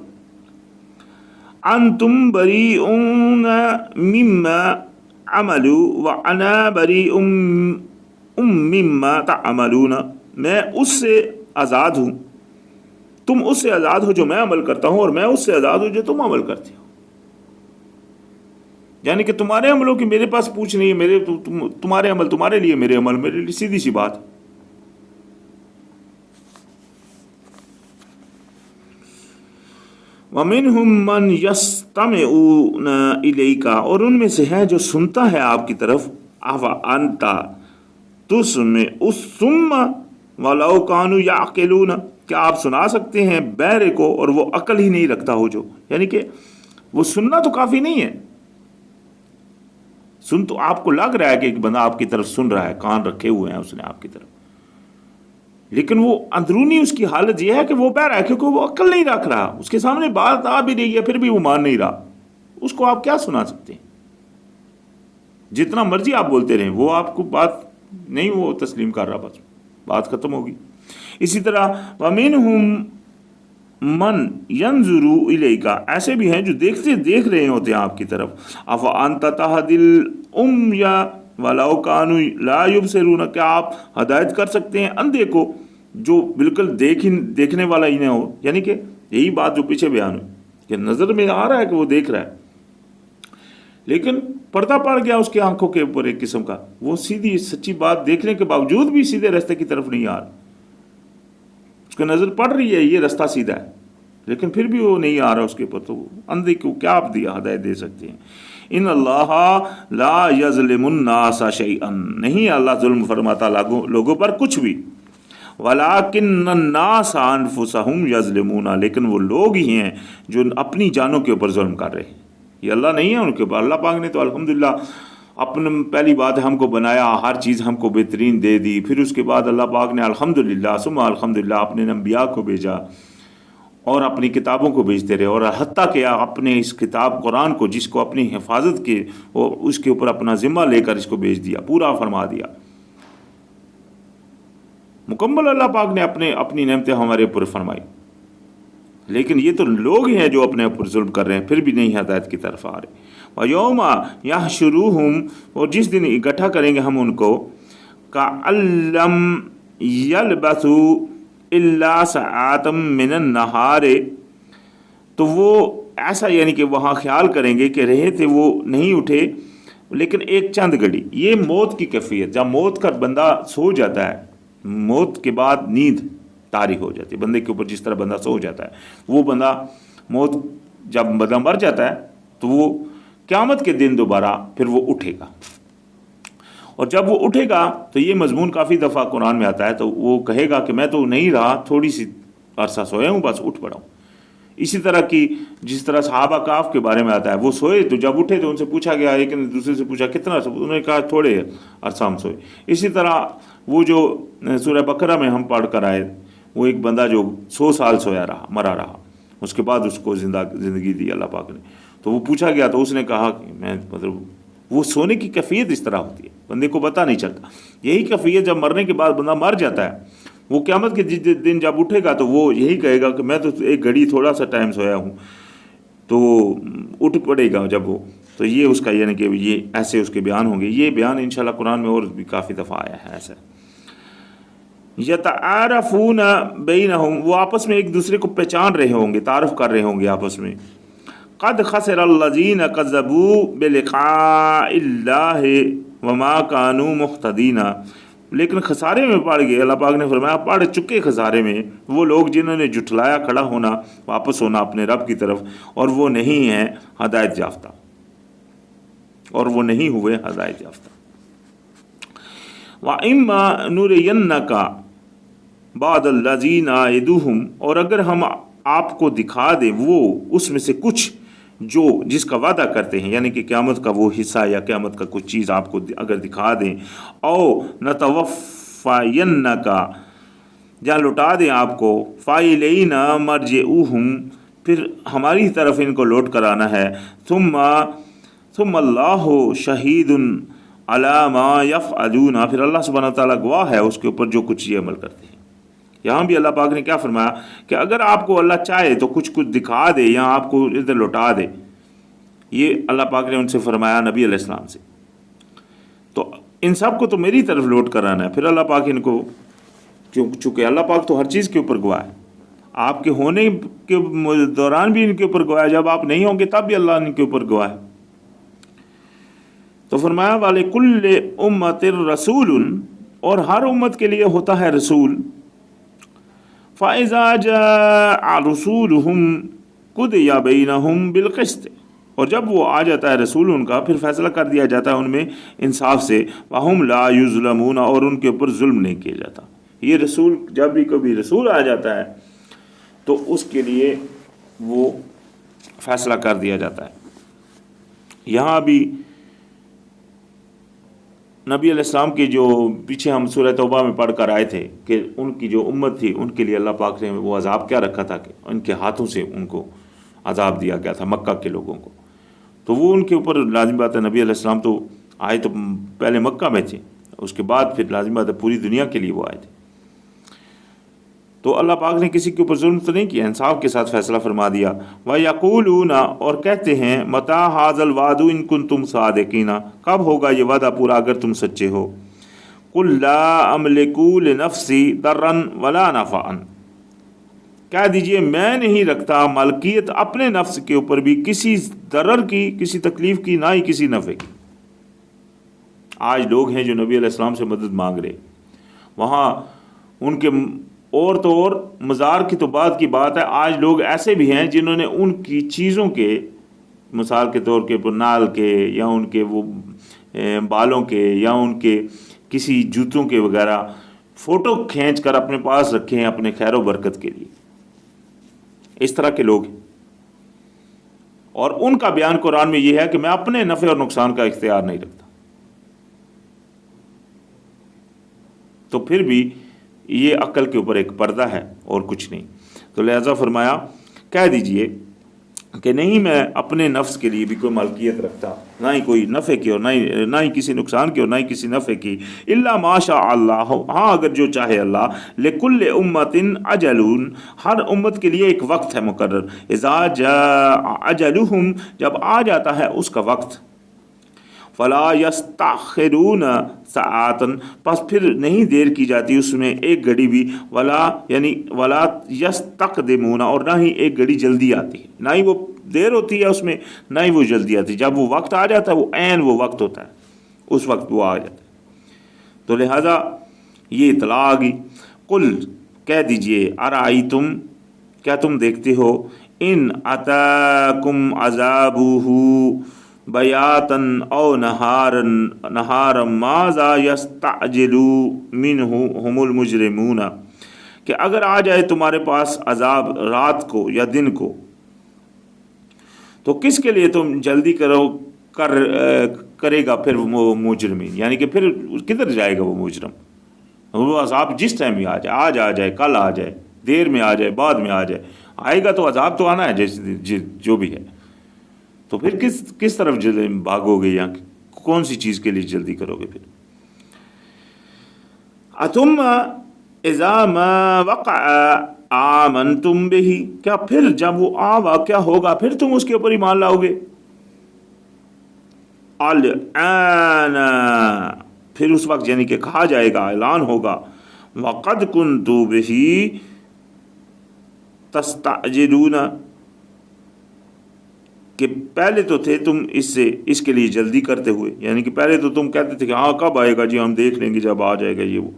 Speaker 1: أَنْتُمْ بَرِيئُونَ مِمَّا عَمَلُوا وَأَنَا بَرِيءٌ مِمَّا تَعْمَلُونَ، میں اس سے آزاد ہوں، تم اس سے آزاد ہو جو میں عمل کرتا ہوں، اور میں اس سے آزاد ہوں جو تم عمل کرتے ہو۔ یعنی کہ تمہارے عملوں کی میرے پاس پوچھ نہیں ہے، میرے تمہارے عمل تمہارے لیے، میرے عمل میرے لیے، سیدھی سی بات۔ وَمِنْهُمْ مَنْ يَسْتَمِعُونَ إِلَيْكَ، اور ان میں سے ہے جو سنتا ہے آپ کی طرف۔ أَفَأَنْتَ تُسْمِعُ الصُّمَّ وَلَوْ كَانُوا يَعْقِلُونَ، کیا آپ سنا سکتے ہیں بہرے کو اور وہ عقل ہی نہیں رکھتا ہو جو، یعنی کہ وہ سننا تو کافی نہیں ہے، سن تو آپ کو لگ رہا ہے کہ ایک بندہ آپ کی طرف سن رہا ہے، کان رکھے ہوئے ہیں اس نے آپ کی طرف، لیکن وہ اندرونی اس کی حالت یہ ہے کہ وہ بہرا ہے، کیونکہ وہ عقل نہیں رکھ رہا، اس کے سامنے بات آ بھی رہی ہے پھر بھی وہ مان نہیں رہا، اس کو آپ کیا سنا سکتے ہیں؟ جتنا مرضی آپ بولتے رہیں، وہ آپ کو بات نہیں وہ تسلیم کر رہا، بس بات ختم ہوگی۔ اسی طرح وَمِنْهُمْ مَنْ يَنْظُرُ إِلَيْكَ، ایسے بھی ہیں جو دیکھ رہے ہوتے ہیں آپ کی طرف۔ أَفَأَنْتَ تَهْدِي الْأُمْيَ وَلَوْ كَانُوا لَا يُبْصِرُونَ، کیا آپ ہدایت کر سکتے ہیں اندھے کو جو بالکل دیکھنے والا ہی نہ ہو، یعنی کہ یہی بات جو پیچھے بیان ہوئی کہ نظر میں آ رہا ہے کہ وہ دیکھ رہا ہے، لیکن پردہ پڑ گیا اس کی آنکھوں کے اوپر ایک قسم کا، وہ سیدھی سچی بات دیکھنے کے باوجود بھی سیدھے راستے کی طرف نہیں آ رہا، اس کو نظر پڑ رہی ہے یہ راستہ سیدھا ہے، لیکن پھر بھی وہ نہیں آ رہا اس کے اوپر، تو اندھے کو کیا آپ ہدایت دے سکتے ہیں؟ ان اللہ لا یظلم الناس شیئا، نہیں اللہ ظلم فرماتا لوگوں پر کچھ بھی، ولیکن الناس انفسہم یظلمون، لیکن وہ لوگ ہی ہیں جو اپنی جانوں کے اوپر ظلم کر رہے ہیں، یہ اللہ نہیں ہے ان کے اوپر۔ اللہ پاک نے تو الحمدللہ اپنے پہلی بات ہے ہم کو بنایا، ہر چیز ہم کو بہترین دے دی، پھر اس کے بعد اللہ پاک نے الحمدللہ ثم الحمدللہ اپنے انبیاء کو بھیجا اور اپنی کتابوں کو بھیجتے رہے، اور حتیٰ کہ اپنے اس کتاب قرآن کو، جس کو اپنی حفاظت کے اور اس کے اوپر اپنا ذمہ لے کر اس کو بھیج دیا، پورا فرما دیا مکمل۔ اللہ پاک نے اپنی نعمتیں ہمارے اوپر فرمائی، لیکن یہ تو لوگ ہیں جو اپنے اوپر ظلم کر رہے ہیں، پھر بھی نہیں ہدایت کی طرف آ رہے۔ وَيَوْمَ يَحْشُرُهُمْ، اور جس دن اکٹھا کریں گے ہم ان کو، كَأَن لَّمْ يَلْبَثُوا إِلَّا سَاعَةً مِّنَ النَّهَارِ، تو وہ ایسا یعنی کہ وہاں خیال کریں گے کہ رہے تھے وہ نہیں اٹھے لیکن ایک چند گھڑی، یہ موت کی کیفیت، جب موت کا بندہ سو جاتا ہے، موت کے بعد نیند طاری ہو جاتی ہے بندے کے اوپر، جس طرح بندہ سو جاتا ہے، وہ بندہ موت جب بندہ مر جاتا ہے تو وہ قیامت کے دن دوبارہ پھر وہ اٹھے گا، اور جب وہ اٹھے گا تو یہ مضمون کافی دفعہ قرآن میں آتا ہے، تو وہ کہے گا کہ میں تو نہیں رہا، تھوڑی سی عرصہ سویا ہوں، بس اٹھ پڑا ہوں۔ اسی طرح کی جس طرح صحابہ کاف کے بارے میں آتا ہے، وہ سوئے تو جب اٹھے تو ان سے پوچھا گیا، ایک نے دوسرے سے پوچھا کتنا عرصہ، انہوں نے کہا تھوڑے عرصہ ہم سوئے۔ اسی طرح وہ جو سورہ بقرہ میں ہم پڑھ کر آئے، وہ ایک بندہ جو 100 سال سویا رہا، مرا رہا، اس کے بعد اس کو زندگی دی اللہ پاک نے، تو وہ پوچھا گیا تو اس نے کہا کہ میں وہ سونے کی کیفیت اس طرح ہوتی ہے، بندے کو پتہ نہیں چلتا۔ یہی کیفیت جب مرنے کے بعد بندہ مر جاتا ہے، وہ قیامت کے دن جب اٹھے گا تو وہ یہی کہے گا کہ میں تو ایک گھڑی تھوڑا سا ٹائم سویا ہوں، تو اٹھ پڑے گا جب وہ، تو یہ اس کا یعنی کہ یہ ایسے اس کے بیان ہوں گے۔ یہ بیان انشاءاللہ قرآن میں اور بھی کافی دفعہ آیا ہے ایسا۔ یتعارفون بینہم، وہ آپس میں ایک دوسرے کو پہچان رہے ہوں گے، تعارف کر رہے ہوں گے آپس میں۔ قد خسر الذین کذبوا بلقاء اللہ وما كانوا مہتدین، لیکن خسارے میں پڑ گئے، اللہ پاک نے فرمایا پڑ چکے خسارے میں وہ لوگ جنہوں نے جھٹلایا کھڑا ہونا، واپس ہونا اپنے رب کی طرف، اور وہ نہیں ہیں ہدایت یافتہ، اور وہ نہیں ہوئے ہدایت یافتہ۔ وَإِمَّا نُرِيَنَّكَ بَعْضَ الَّذِي نَعِدُهُمْ، اور اگر ہم آپ کو دکھا دیں وہ اس میں سے کچھ جو جس کا وعدہ کرتے ہیں، یعنی کہ قیامت کا وہ حصہ یا قیامت کا کچھ چیز آپ کو اگر دکھا دیں، او نَتَوَفَّيَنَّكَ، یا لوٹا دیں آپ کو، فَإِلَيْنَا مَرْجِعُهُمْ، پھر ہماری طرف ان کو لوٹ کر آنا ہے، ثم اللہ شہید علی ما یفعلون، پھر اللہ سبحانہ وتعالیٰ گواہ ہے اس کے اوپر جو کچھ یہ عمل کرتے ہیں۔ یہاں بھی اللہ پاک نے کیا فرمایا کہ اگر آپ کو اللہ چاہے تو کچھ دکھا دے یا آپ کو ادھر لوٹا دے، یہ اللہ پاک نے ان سے فرمایا نبی علیہ السلام سے، تو ان سب کو تو میری طرف لوٹ کر آنا ہے۔ پھر اللہ پاک ان کو، چونکہ اللہ پاک تو ہر چیز کے اوپر گواہ ہے، آپ کے ہونے کے دوران بھی ان کے اوپر گواہ ہے، جب آپ نہیں ہوں گے تب بھی اللہ ان کے اوپر گواہ ہے۔ تو فرمایا وَلِكُلِّ أُمَّةٍ رَسُولٌ، اور ہر امت کے لیے ہوتا ہے رسول، فَإِذَا جَاءَ رَسُولُهُمْ قُضِيَ بَيْنَهُمْ بِالْقِسْطِ، اور جب وہ آ جاتا ہے رسول ان کا، پھر فیصلہ کر دیا جاتا ہے ان میں انصاف سے، وَهُمْ لَا يُظْلَمُونَ، اور ان کے اوپر ظلم نہیں کیا جاتا۔ یہ رسول، جب بھی کبھی رسول آ جاتا ہے تو اس کے لیے وہ فیصلہ کر دیا جاتا ہے۔ یہاں بھی نبی علیہ السلام کی جو پیچھے ہم سورہ توبہ میں پڑھ کر آئے تھے کہ ان کی جو امت تھی ان کے لیے اللہ پاک نے وہ عذاب کیا رکھا تھا کہ ان کے ہاتھوں سے ان کو عذاب دیا گیا تھا مکہ کے لوگوں کو، تو وہ ان کے اوپر لازم بات ہے، نبی علیہ السلام تو آئے تو پہلے مکہ میں تھے، اس کے بعد پھر لازم بات ہے پوری دنیا کے لیے وہ آئے تھے، تو اللہ پاک نے کسی کے اوپر ظلم تو نہیں کیا، انصاف کے ساتھ فیصلہ فرما دیا۔ وَيَقُولُونَ، اور کہتے ہیں، مَتَىٰ هَٰذَا الْوَعْدُ إِن كُنتُمْ صَادِقِينَ، کب ہوگا یہ وعدہ پورا اگر تم سچے ہو۔ قل لا املک لنفسی ضرا ولا نفعا، کہہ دیجئے میں نہیں رکھتا مالکیت اپنے نفس کے اوپر بھی کسی ضرر کی، کسی تکلیف کی، نہ ہی کسی نفع کی۔ آج لوگ ہیں جو نبی علیہ السلام سے مدد مانگ رہے، وہاں ان کے اور تو اور مزار کی تو بعد کی بات ہے، آج لوگ ایسے بھی ہیں جنہوں نے ان کی چیزوں کے، مثال کے طور کے نال کے، یا ان کے وہ بالوں کے، یا ان کے کسی جوتوں کے وغیرہ فوٹو کھینچ کر اپنے پاس رکھے ہیں اپنے خیر و برکت کے لیے۔ اس طرح کے لوگ ہیں، اور ان کا بیان قرآن میں یہ ہے کہ میں اپنے نفع اور نقصان کا اختیار نہیں رکھتا۔ تو پھر بھی یہ عقل کے اوپر ایک پردہ ہے اور کچھ نہیں۔ تو لہذا فرمایا کہہ دیجئے کہ نہیں میں اپنے نفس کے لیے بھی کوئی مالکیت رکھتا، نہ ہی کوئی نفع کی اور نہ ہی کسی نقصان کی اور نہ ہی کسی نفع کی، الا ما شاء اللہ، ہاں اگر جو چاہے اللہ، لکل امت اجل، ہر امت کے لیے ایک وقت ہے مقرر، اذا جاء اجلہم، جب آ جاتا ہے اس کا وقت، فلا یستاخرون ساعۃ، پس پھر نہیں دیر کی جاتی اس میں ایک گھڑی بھی، ولا یستقدمون، اور نہ ہی ایک گھڑی جلدی آتی ہے، نہ ہی وہ دیر ہوتی ہے اس میں، نہ ہی وہ جلدی آتی ہے۔ جب وہ وقت آ جاتا ہے وہ عین وہ وقت ہوتا ہے، اس وقت وہ آ جاتا ہے۔ تو لہذا یہ اطلاع آ گئی۔ قل، کہہ دیجئے، ارائیتم، کیا تم دیکھتے ہو، ان اتاکم عذابہ بیاتن او نہارا ماذا یستعجل منہ ہم المجرمون، کہ اگر آ جائے تمہارے پاس عذاب رات کو یا دن کو، تو کس کے لیے تم جلدی کرے گا پھر وہ مجرمین، یعنی کہ پھر کدھر جائے گا وہ مجرم؟ وہ عذاب جس ٹائم بھی آ جائے، آج آ جائے، کل آ جائے، دیر میں آ جائے، بعد میں آ جائے، آئے گا تو عذاب تو آنا ہے جو بھی ہے۔ تو پھر کس طرف بھاگو گے، یا کون سی چیز کے لیے جلدی کرو گے پھر؟ ثم اذا ما وقع آمنتم به، کیا پھر جب وہ واقعہ ہوگا پھر تم اس کے اوپر ایمان لاؤ گے؟ الآن، پھر اس وقت، یعنی کہ کہا جائے گا، اعلان ہوگا، وقد كنت به تستعجلون، کہ پہلے تو تھے تم اس کے لیے جلدی کرتے ہوئے، یعنی کہ پہلے تو تم کہتے تھے کہ ہاں کب آئے گا جی، ہم دیکھ لیں گے جب آ جائے گا یہ وہ،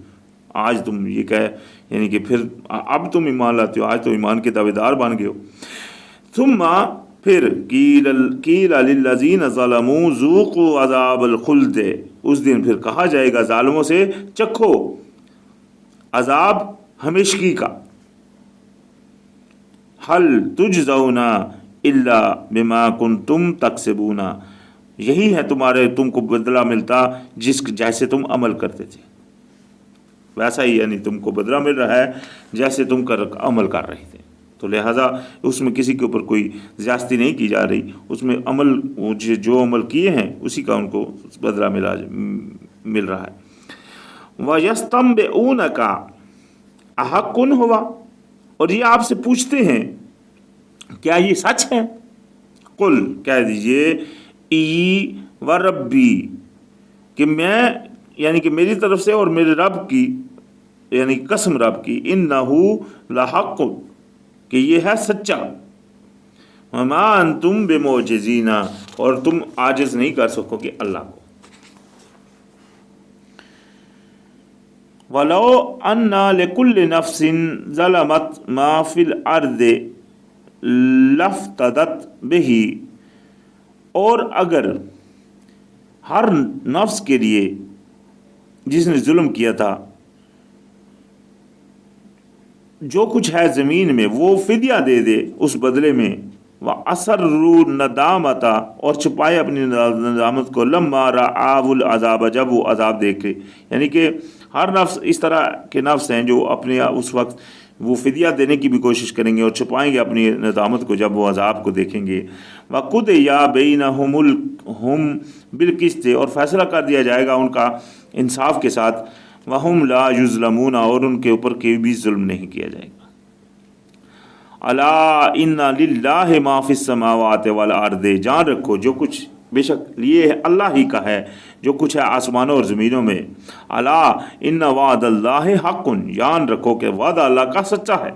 Speaker 1: آج تم یہ کہے، یعنی کہ پھر اب تم ایمان لاتے ہو، آج تو ایمان کے دعوے دار بن گئے ہو۔ ثم، پھر قیل للذین ظلموا ذوقوا عذاب الخلد، اس دن پھر کہا جائے گا ظالموں سے، چکھو عذاب ہمیشگی کا، هل تجزون الا بما کنتم تکسبون، یہی ہے تم کو بدلہ ملتا جیسے تم عمل کرتے تھے، ویسا ہی یعنی تم کو بدلہ مل رہا ہے جیسے تم عمل کر رہے تھے۔ تو لہٰذا اس میں کسی کے اوپر کوئی زیادتی نہیں کی جا رہی، اس میں جو عمل کیے ہیں اسی کا ان کو بدلہ مل رہا ہے۔ وَيَسْتَنبِئُونَكَ أَحَقٌ هُوَ، اور یہ آپ سے پوچھتے ہیں کیا یہ سچ ہے؟ قل، کہہ دیجئے، ای وربی، کہ میں، یعنی کہ میری طرف سے اور میرے رب کی، یعنی قسم رب کی، انہ لحق، کہ یہ ہے سچا، وما انتم بمعجزین، اور تم عاجز نہیں کر سکو گے اللہ کو۔ وَلَوْ أَنَّ لِكُلِّ نَفْسٍ ظَلَمَتْ مَا فِي الْأَرْضِ لَافْتَدَتْ بِهِ، اور اگر ہر نفس کے لیے جس نے ظلم کیا تھا جو کچھ ہے زمین میں وہ فدیہ دے دے اس بدلے میں، وَأَسَرُّوا النَّدَامَةَ، اور چھپائے اپنی ندامت کو، لَمَّا رَأَوُا الْعَذَابَ، جب وہ عذاب دیکھے، یعنی کہ ہر نفس اس طرح کے نفس ہیں جو اپنے اس وقت وہ فدیہ دینے کی بھی کوشش کریں گے اور چھپائیں گے اپنی ندامت کو جب وہ عذاب کو دیکھیں گے۔ وَقُضِیَ بَیْنَهُمْ بِالْقِسْطِ، اور فیصلہ کر دیا جائے گا ان کا انصاف کے ساتھ، وَهُمْ لَا يُظْلَمُونَ، اور ان کے اوپر کوئی بھی ظلم نہیں کیا جائے گا۔ الا ان للہ ما فی السماوات والارض، جان رکھو جو کچھ بے شک یہ اللہ ہی کا ہے جو کچھ ہے آسمانوں اور زمینوں میں. الا ان وعد اللہ حق، یان رکھو کہ وعدہ اللہ کا سچا ہے.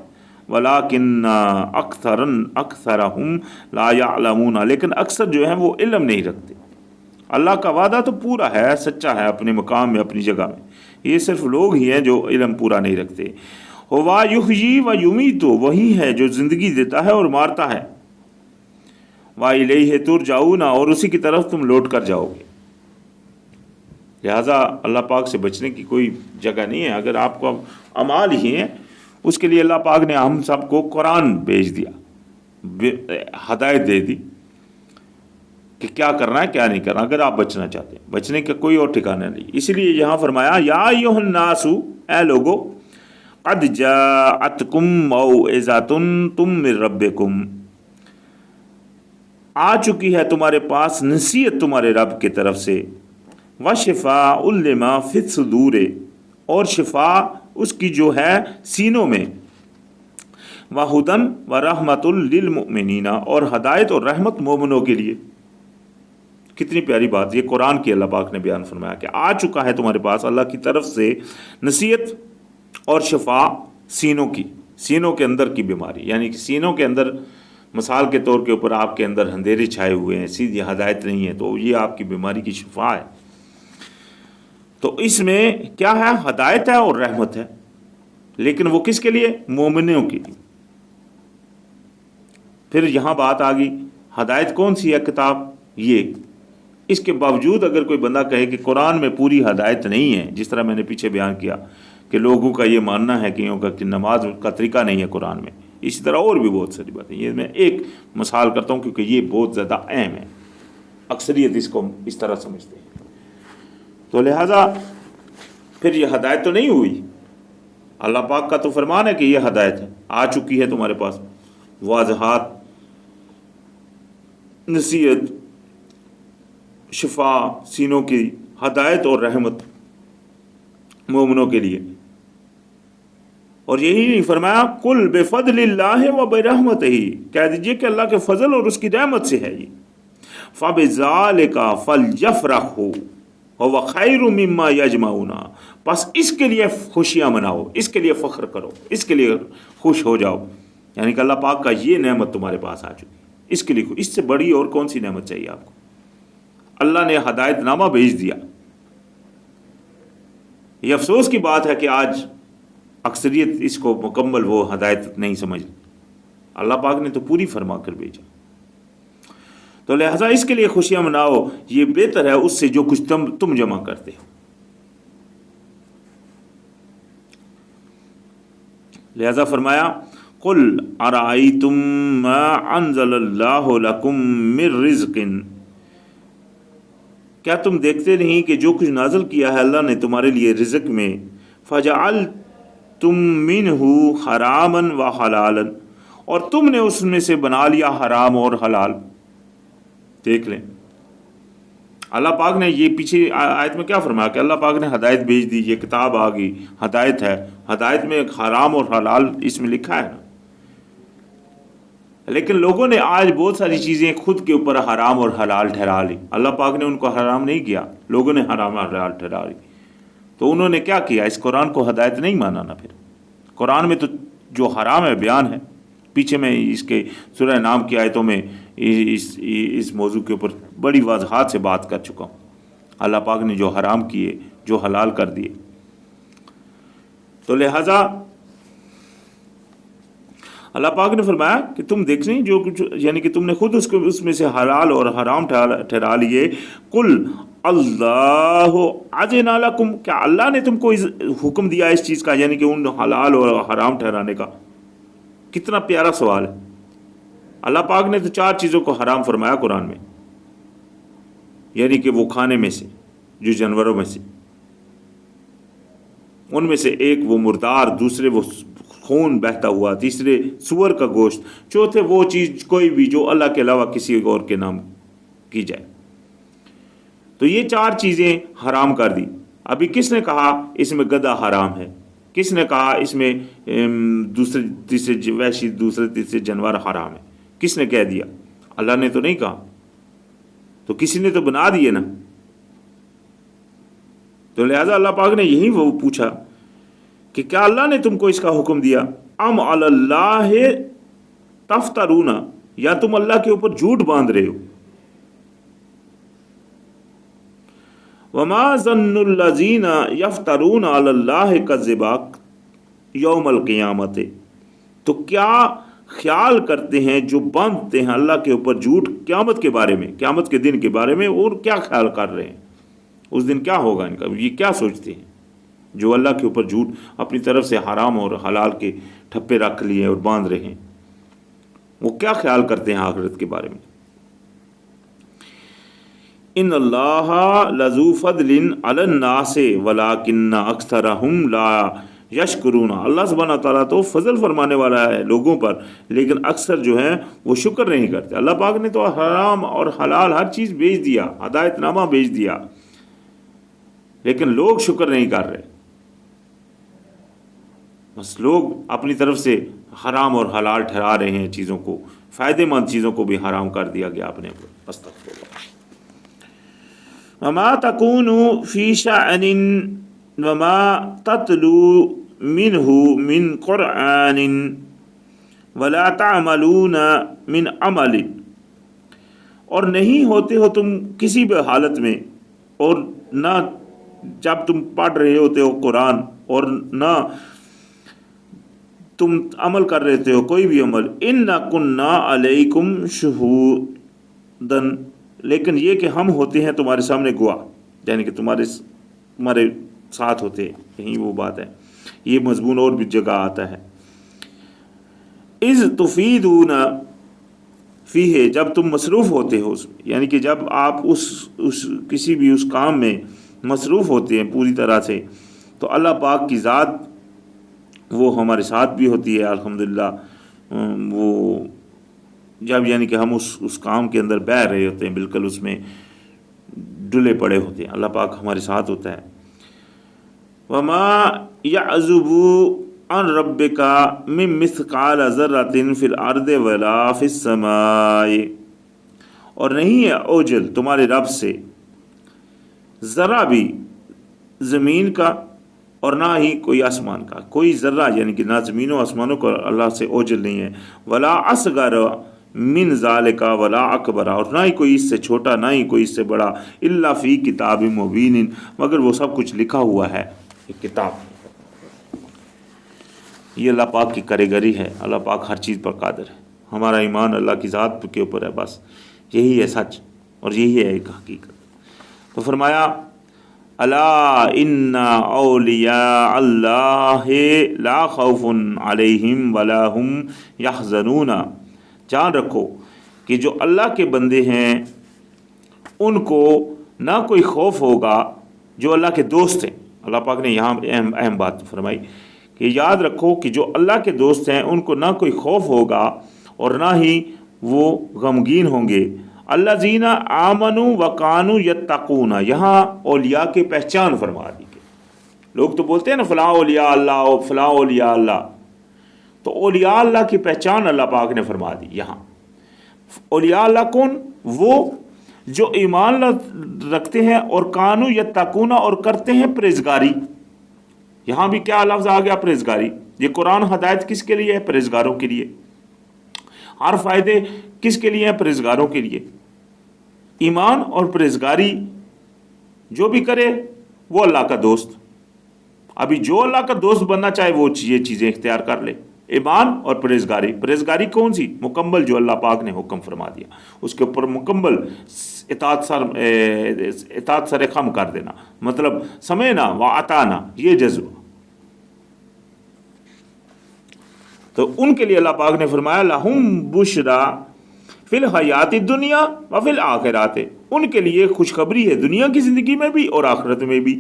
Speaker 1: ولیکن اکثرہم لا یعلمون، لیکن اکثر جو ہیں وہ علم نہیں رکھتے. اللہ کا وعدہ تو پورا ہے، سچا ہے اپنے مقام میں، اپنی جگہ میں. یہ صرف لوگ ہی ہیں جو علم پورا نہیں رکھتے. ہوا یحیی و یمیت، وہی ہے جو زندگی دیتا ہے اور مارتا ہے. وَإِلَيْهِ تُرْجَعُونَ، اور اسی کی طرف تم لوٹ کر جاؤ گے. لہٰذا اللہ پاک سے بچنے کی کوئی جگہ نہیں ہے. اگر آپ کو اعمال ہی ہیں، اس کے لیے اللہ پاک نے ہم سب کو قرآن بھیج دیا، ہدایت دے دی کہ کیا کرنا ہے کیا نہیں کرنا، اگر آپ بچنا چاہتے ہیں. بچنے کا کوئی اور ٹھکانہ نہیں. اس لیے یہاں فرمایا یا ایھا الناس، اے لوگو، قد جاءتکم موعظۃ من ربکم، آ چکی ہے تمہارے پاس نصیحت تمہارے رب کی طرف سے. وشفاء لما فی الصدور، اور شفا اس کی جو ہے سینوں میں. وہدی ورحمۃ للمؤمنین، اور ہدایت اور رحمت مومنوں کے لیے. کتنی پیاری بات، یہ قرآن کی اللہ پاک نے بیان فرمایا کہ آ چکا ہے تمہارے پاس اللہ کی طرف سے نصیحت اور شفا سینوں کی، سینوں کے اندر کی بیماری، یعنی کہ سینوں کے اندر مثال کے طور کے اوپر آپ کے اندر اندھیرے چھائے ہوئے ہیں، سیدھی ہدایت نہیں ہے، تو یہ آپ کی بیماری کی شفا ہے. تو اس میں کیا ہے؟ ہدایت ہے اور رحمت ہے. لیکن وہ کس کے لیے؟ مومنوں کے لیے. پھر یہاں بات آ گئی، ہدایت کون سی ہے کتاب؟ یہ. اس کے باوجود اگر کوئی بندہ کہے کہ قرآن میں پوری ہدایت نہیں ہے، جس طرح میں نے پیچھے بیان کیا کہ لوگوں کا یہ ماننا ہے کہ نماز کا طریقہ نہیں ہے قرآن میں، اسی طرح اور بھی بہت ساری باتیں. یہ میں ایک مثال کرتا ہوں کیونکہ یہ بہت زیادہ اہم ہے، اکثریت اس کو اس طرح سمجھتے ہیں. تو لہٰذا پھر یہ ہدایت تو نہیں ہوئی. اللہ پاک کا تو فرمان ہے کہ یہ ہدایت ہے، آ چکی ہے تمہارے پاس واضحات، نصیحت، شفا سینوں کی، ہدایت اور رحمت مومنوں کے لیے. اور یہی نہیں فرمایا قل بفضل اللہ و برحمتہ، کہہ دیجئے کہ اللہ کے فضل اور اس کی رحمت سے ہے یہ. فبذالک فلیفرحوا وهو خیر مما یجمعون، پس اس کے لیے خوشیاں مناؤ، اس کے لیے فخر کرو، اس کے لیے خوش ہو جاؤ. یعنی کہ اللہ پاک کا یہ نعمت تمہارے پاس آ چکی، اس کے لیے اس سے بڑی اور کون سی نعمت چاہیے آپ کو؟ اللہ نے ہدایت نامہ بھیج دیا. یہ افسوس کی بات ہے کہ آج اکثریت اس کو مکمل وہ ہدایت نہیں سمجھ. اللہ پاک نے تو پوری فرما کر بھیجا. تو لہٰذا اس کے لیے خوشیاں مناؤ، یہ بہتر ہے اس سے جو کچھ تم جمع کرتے ہو. لہذا فرمایا قل ارأیتم ما انزل اللہ لکم من رزق، کیا تم دیکھتے نہیں کہ جو کچھ نازل کیا ہے اللہ نے تمہارے لیے رزق میں. فجعلتم منہ حراما و حلالا، اور تم نے اس میں سے بنا لیا حرام اور حلال. دیکھ لیں اللہ پاک نے یہ پیچھے آیت میں کیا فرمایا کہ اللہ پاک نے ہدایت بھیج دی، یہ کتاب آ گئی، ہدایت ہے. ہدایت میں حرام اور حلال اس میں لکھا ہے نا. لیکن لوگوں نے آج بہت ساری چیزیں خود کے اوپر حرام اور حلال ٹھہرا لی. اللہ پاک نے ان کو حرام نہیں کیا، لوگوں نے حرام اور حلال ٹھہرا لی. تو انہوں نے کیا کیا؟ اس قرآن کو ہدایت نہیں مانا نا. پھر قرآن میں تو جو حرام ہے بیان ہے. پیچھے میں اس کے سورہ نام کی آیتوں میں اس موضوع کے اوپر بڑی وضاحت سے بات کر چکا ہوں. اللہ پاک نے جو حرام کیے، جو حلال کر دیے. تو لہٰذا اللہ پاک نے فرمایا کہ تم دیکھ نہیں جو کچھ، یعنی کہ تم نے خود اس میں سے حلال اور حرام ٹھہرا لیے. قل اللہ اذن لکم، کیا اللہ نے تم کو حکم دیا اس چیز کا، یعنی کہ ان حلال اور حرام ٹھہرانے کا؟ کتنا پیارا سوال ہے. اللہ پاک نے تو 4 چیزوں کو حرام فرمایا قرآن میں، یعنی کہ وہ کھانے میں سے، جو جانوروں میں سے، ان میں سے ایک وہ مردار، دوسرے وہ خون بہتا ہوا، تیسرے سور کا گوشت، چوتھے وہ چیز کوئی بھی جو اللہ کے علاوہ کسی اور کے نام کی جائے. تو یہ 4 چیزیں حرام کر دی. ابھی کس نے کہا اس میں گدھا حرام ہے؟ کس نے کہا اس میں دوسرے تیسرے جانور حرام ہے؟ کس نے کہہ دیا؟ اللہ نے تو نہیں کہا. تو کسی نے تو بنا دیے نا. تو لہذا اللہ پاک نے یہی وہ پوچھا کہ کیا اللہ نے تم کو اس کا حکم دیا؟ ام علی اللہ تفترون، یا تم اللہ کے اوپر جھوٹ باندھ رہے ہو. وما ظن الذین یفترون علی اللہ کذبا یوم القیامت، تو کیا خیال کرتے ہیں جو باندھتے ہیں اللہ کے اوپر جھوٹ قیامت کے بارے میں، قیامت کے دن کے بارے میں، اور کیا خیال کر رہے ہیں اس دن کیا ہوگا ان کا، یہ کیا سوچتے ہیں جو اللہ کے اوپر جھوٹ اپنی طرف سے حرام اور حلال کے ٹھپے رکھ لیے اور باندھ رہے ہیں، وہ کیا خیال کرتے ہیں آخرت کے بارے میں. ان اللہ لذو فضل علی الناس ولکن اکثرهم لا یشکرون، اللہ سبحانہ تعالیٰ تو فضل فرمانے والا ہے لوگوں پر، لیکن اکثر جو ہیں وہ شکر نہیں کرتے. اللہ پاک نے تو حرام اور حلال ہر چیز بھیج دیا، ہدایت نامہ بھیج دیا، لیکن لوگ شکر نہیں کر رہے. بس لوگ اپنی طرف سے حرام اور حلال ٹھہرا رہے ہیں چیزوں کو، فائدے مند چیزوں کو بھی حرام کر دیا گیا اپنے اوپر. استغفر اللہ. وما تکون فی شأن وما تتلو منہ من قرآن ولا تعملون من عمل، اور نہیں ہوتے ہو تم کسی بھی حالت میں، اور نہ جب تم پڑھ رہے ہوتے ہو قرآن، اور نہ تم عمل کر رہے ہو کوئی بھی عمل. اِنَّا كُنَّا عَلَيْكُمْ شُهُودًا، لیکن یہ کہ ہم ہوتے ہیں تمہارے سامنے گواہ، یعنی کہ تمہارے ساتھ ہوتے ہیں. یہی وہ بات ہے، یہ مضمون اور بھی جگہ آتا ہے. اِذْ تُفِيدُونَ فِيهِ، جب تم مصروف ہوتے ہو اس میں، یعنی کہ جب آپ اس کسی بھی اس کام میں مصروف ہوتے ہیں پوری طرح سے، تو اللہ پاک کی ذات وہ ہمارے ساتھ بھی ہوتی ہے الحمدللہ. وہ جب یعنی کہ ہم اس کام کے اندر بہہ رہے ہوتے ہیں، بالکل اس میں ڈلے پڑے ہوتے ہیں، اللہ پاک ہمارے ساتھ ہوتا ہے. وما يعزب عن ربك من مثقال ذرة في الارض ولا في السماء، اور نہیں ہے اوجل تمہارے رب سے ذرہ بھی زمین کا اور نہ ہی کوئی آسمان کا، کوئی ذرہ یعنی کہ نہ زمین و آسمانوں کو اللہ سے اوجل نہیں ہے. ولا اصغر من ذالک ولا اکبر، اور نہ ہی کوئی اس سے چھوٹا نہ ہی کوئی اس سے بڑا، الا فی کتاب مبین، مگر وہ سب کچھ لکھا ہوا ہے ایک کتاب. یہ اللہ پاک کی کاریگری ہے، اللہ پاک ہر چیز پر قادر ہے. ہمارا ایمان اللہ کی ذات کے اوپر ہے، بس یہی ہے سچ اور یہی ہے ایک حقیقت. تو فرمایا الا ان اولیاء اللہ لا خوف علیہم ولا هم یحزنون، جان رکھو کہ جو اللہ کے بندے ہیں ان کو نہ کوئی خوف ہوگا، جو اللہ کے دوست ہیں. اللہ پاک نے یہاں اہم بات فرمائی کہ یاد رکھو کہ جو اللہ کے دوست ہیں ان کو نہ کوئی خوف ہوگا اور نہ ہی وہ غمگین ہوں گے. الذین آمنوا وکانوا یتقون، یہاں اولیاء کی پہچان فرما دی گئی. لوگ تو بولتے ہیں نا فلاں اولیاء اللہ فلاں اولیاء اللہ، تو اولیاء اللہ کی پہچان اللہ پاک نے فرما دی یہاں. اولیاء اللہ کون؟ وہ جو ایمان رکھتے ہیں اور کانوا یتقون، اور کرتے ہیں پرہیزگاری. یہاں بھی کیا لفظ آ گیا؟ پرہیزگاری. یہ قرآن ہدایت کس کے لیے ہے؟ پرہیزگاروں کے لیے. ہر فائدے کس کے لیے ہیں؟ پرہیزگاروں کے لیے. ایمان اور پرہیزگاری جو بھی کرے وہ اللہ کا دوست. ابھی جو اللہ کا دوست بننا چاہے وہ یہ چیزیں اختیار کر لے. ایمان اور پرہیزگاری. پرہیزگاری کون سی؟ مکمل جو اللہ پاک نے حکم فرما دیا اس کے اوپر مکمل اطاعت سر خم کر دینا، مطلب سمعنا و اطعنا، یہ جذبہ. تو ان کے لیے اللہ پاک نے فرمایا لہم بشرا فی الحیات الدنیا و فی الآخرات، ان کے لیے خوشخبری ہے دنیا کی زندگی میں بھی اور آخرت میں بھی.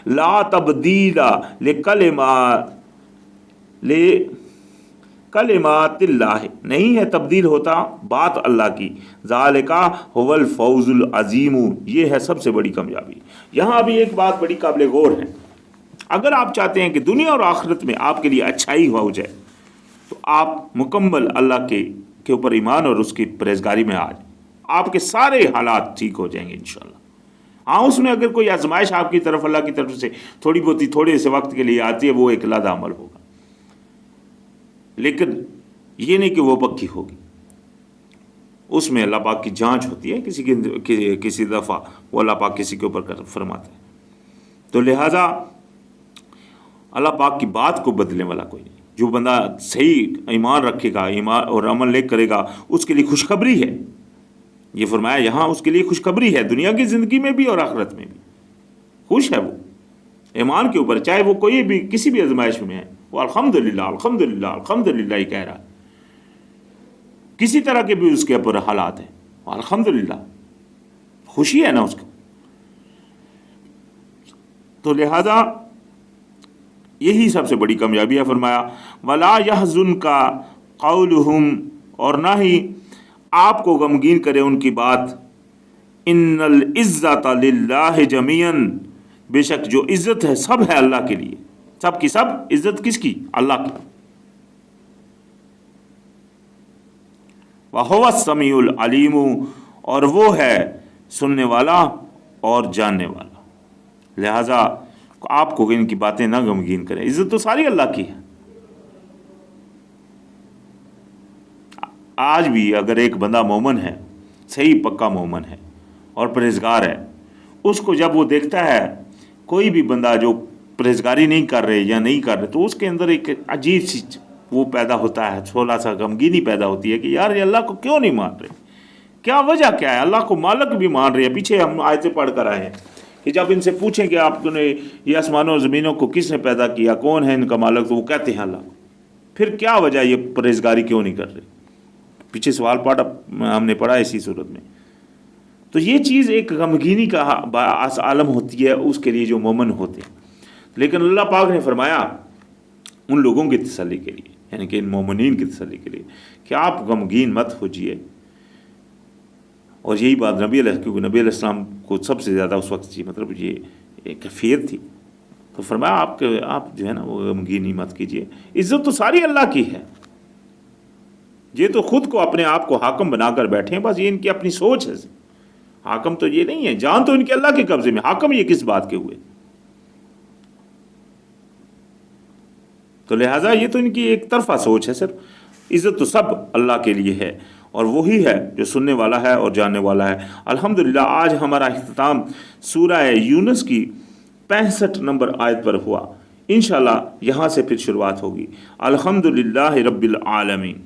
Speaker 1: لا تبدیل کلمات اللہ، نہیں ہے تبدیل ہوتا بات اللہ کی. ذالک هو الفوز العظیم، یہ ہے سب سے بڑی کامیابی. یہاں بھی ایک بات بڑی قابل غور ہے. اگر آپ چاہتے ہیں کہ دنیا اور آخرت میں آپ کے لیے اچھائی ہو جائے تو آپ مکمل اللہ کے اوپر ایمان اور اس کی پرہیزگاری میں آ جائیں. آپ کے سارے حالات ٹھیک ہو جائیں گے انشاءاللہ۔ ہاں اس میں اگر کوئی آزمائش آپ کی طرف اللہ کی طرف سے تھوڑی بہت تھوڑے سے وقت کے لیے آتی ہے، وہ ایک علیحدہ عمل ہوگا، لیکن یہ نہیں کہ وہ پکی ہوگی۔ اس میں اللہ پاک کی جانچ ہوتی ہے، کسی دفعہ وہ اللہ پاک کسی کے اوپر فرماتا ہے۔ تو لہٰذا اللہ پاک کی بات کو بدلنے والا کوئی نہیں۔ جو بندہ صحیح ایمان رکھے گا، ایمان اور عمل نیک کرے گا، اس کے لیے خوشخبری ہے۔ یہ فرمایا یہاں اس کے لیے خوشخبری ہے، دنیا کی زندگی میں بھی اور آخرت میں بھی خوش ہے وہ ایمان کے اوپر، چاہے وہ کوئی بھی کسی بھی آزمائش میں ہے، وہ الحمدللہ الحمدللہ الحمدللہ ہی کہہ رہا ہے، کسی طرح کے بھی اس کے اوپر حالات ہیں، الحمدللہ خوشی ہے نا اس کو۔ تو لہذا یہی سب سے بڑی کامیابی ہے۔ فرمایا وَلَا يَحْزُنْكَ قَوْلُهُمْ، اور نہ ہی آپ کو غمگین کرے ان کی بات، ان العزت للہ جمیعاً، بے شک جو عزت ہے سب ہے اللہ کے لیے، سب کی سب عزت کس کی؟ اللہ کی۔ وَهُوَ السَّمِيعُ الْعَلِيمُ، اور وہ ہے سننے والا اور جاننے والا۔ لہذا آپ کو ان کی باتیں نہ غمگین کریں، عزت تو ساری اللہ کی ہے۔ آج بھی اگر ایک بندہ مومن ہے، صحیح پکا مومن ہے اور پرہیزگار ہے، اس کو جب وہ دیکھتا ہے کوئی بھی بندہ جو پرہیزگاری نہیں کر رہے یا نہیں کر رہے، تو اس کے اندر ایک عجیب سی وہ پیدا ہوتا ہے، تھوڑا سا غمگینی پیدا ہوتی ہے کہ یار یہ اللہ کو کیوں نہیں مان رہے، کیا وجہ کیا ہے؟ اللہ کو مالک بھی مان رہے ہیں۔ پیچھے ہم آیتیں پڑھ کر آئے ہیں کہ جب ان سے پوچھیں کہ آپ نے یہ آسمانوں اور زمینوں کو کس نے پیدا کیا، کون ہے ان کا مالک، تو وہ کہتے ہیں اللہ۔ پھر کیا وجہ یہ پرہیزگاری کیوں نہیں کر رہے؟ پیچھے سوال پاٹ ہم نے پڑھا اسی صورت میں۔ تو یہ چیز ایک غمگینی کا عالم ہوتی ہے اس کے لیے جو مومن ہوتے ہیں۔ لیکن اللہ پاک نے فرمایا ان لوگوں کی تسلی کے لیے، یعنی کہ ان مومنین کی تسلی کے لیے، کہ آپ غمگین مت ہوجئے۔ اور یہی بات کیونکہ نبی علیہ السلام کو سب سے زیادہ اس وقت مطلب یہ ایک کیفیت تھی، تو فرمایا آپ جو ہے نا وہ غمگینی مت کیجئے، عزت تو ساری اللہ کی ہے۔ یہ تو خود کو اپنے آپ کو حاکم بنا کر بیٹھے ہیں، بس یہ ان کی اپنی سوچ ہے۔ حاکم تو یہ نہیں ہے، جان تو ان کے اللہ کے قبضے میں، حاکم یہ کس بات کے ہوئے؟ تو لہٰذا یہ تو ان کی ایک طرفہ سوچ ہے صرف۔ عزت تو سب اللہ کے لیے ہے، اور وہی ہے جو سننے والا ہے اور جاننے والا ہے۔ الحمدللہ آج ہمارا اختتام سورہ یونس کی 65 نمبر آیت پر ہوا۔ انشاءاللہ یہاں سے پھر شروعات ہوگی۔ الحمدللہ رب العالمین۔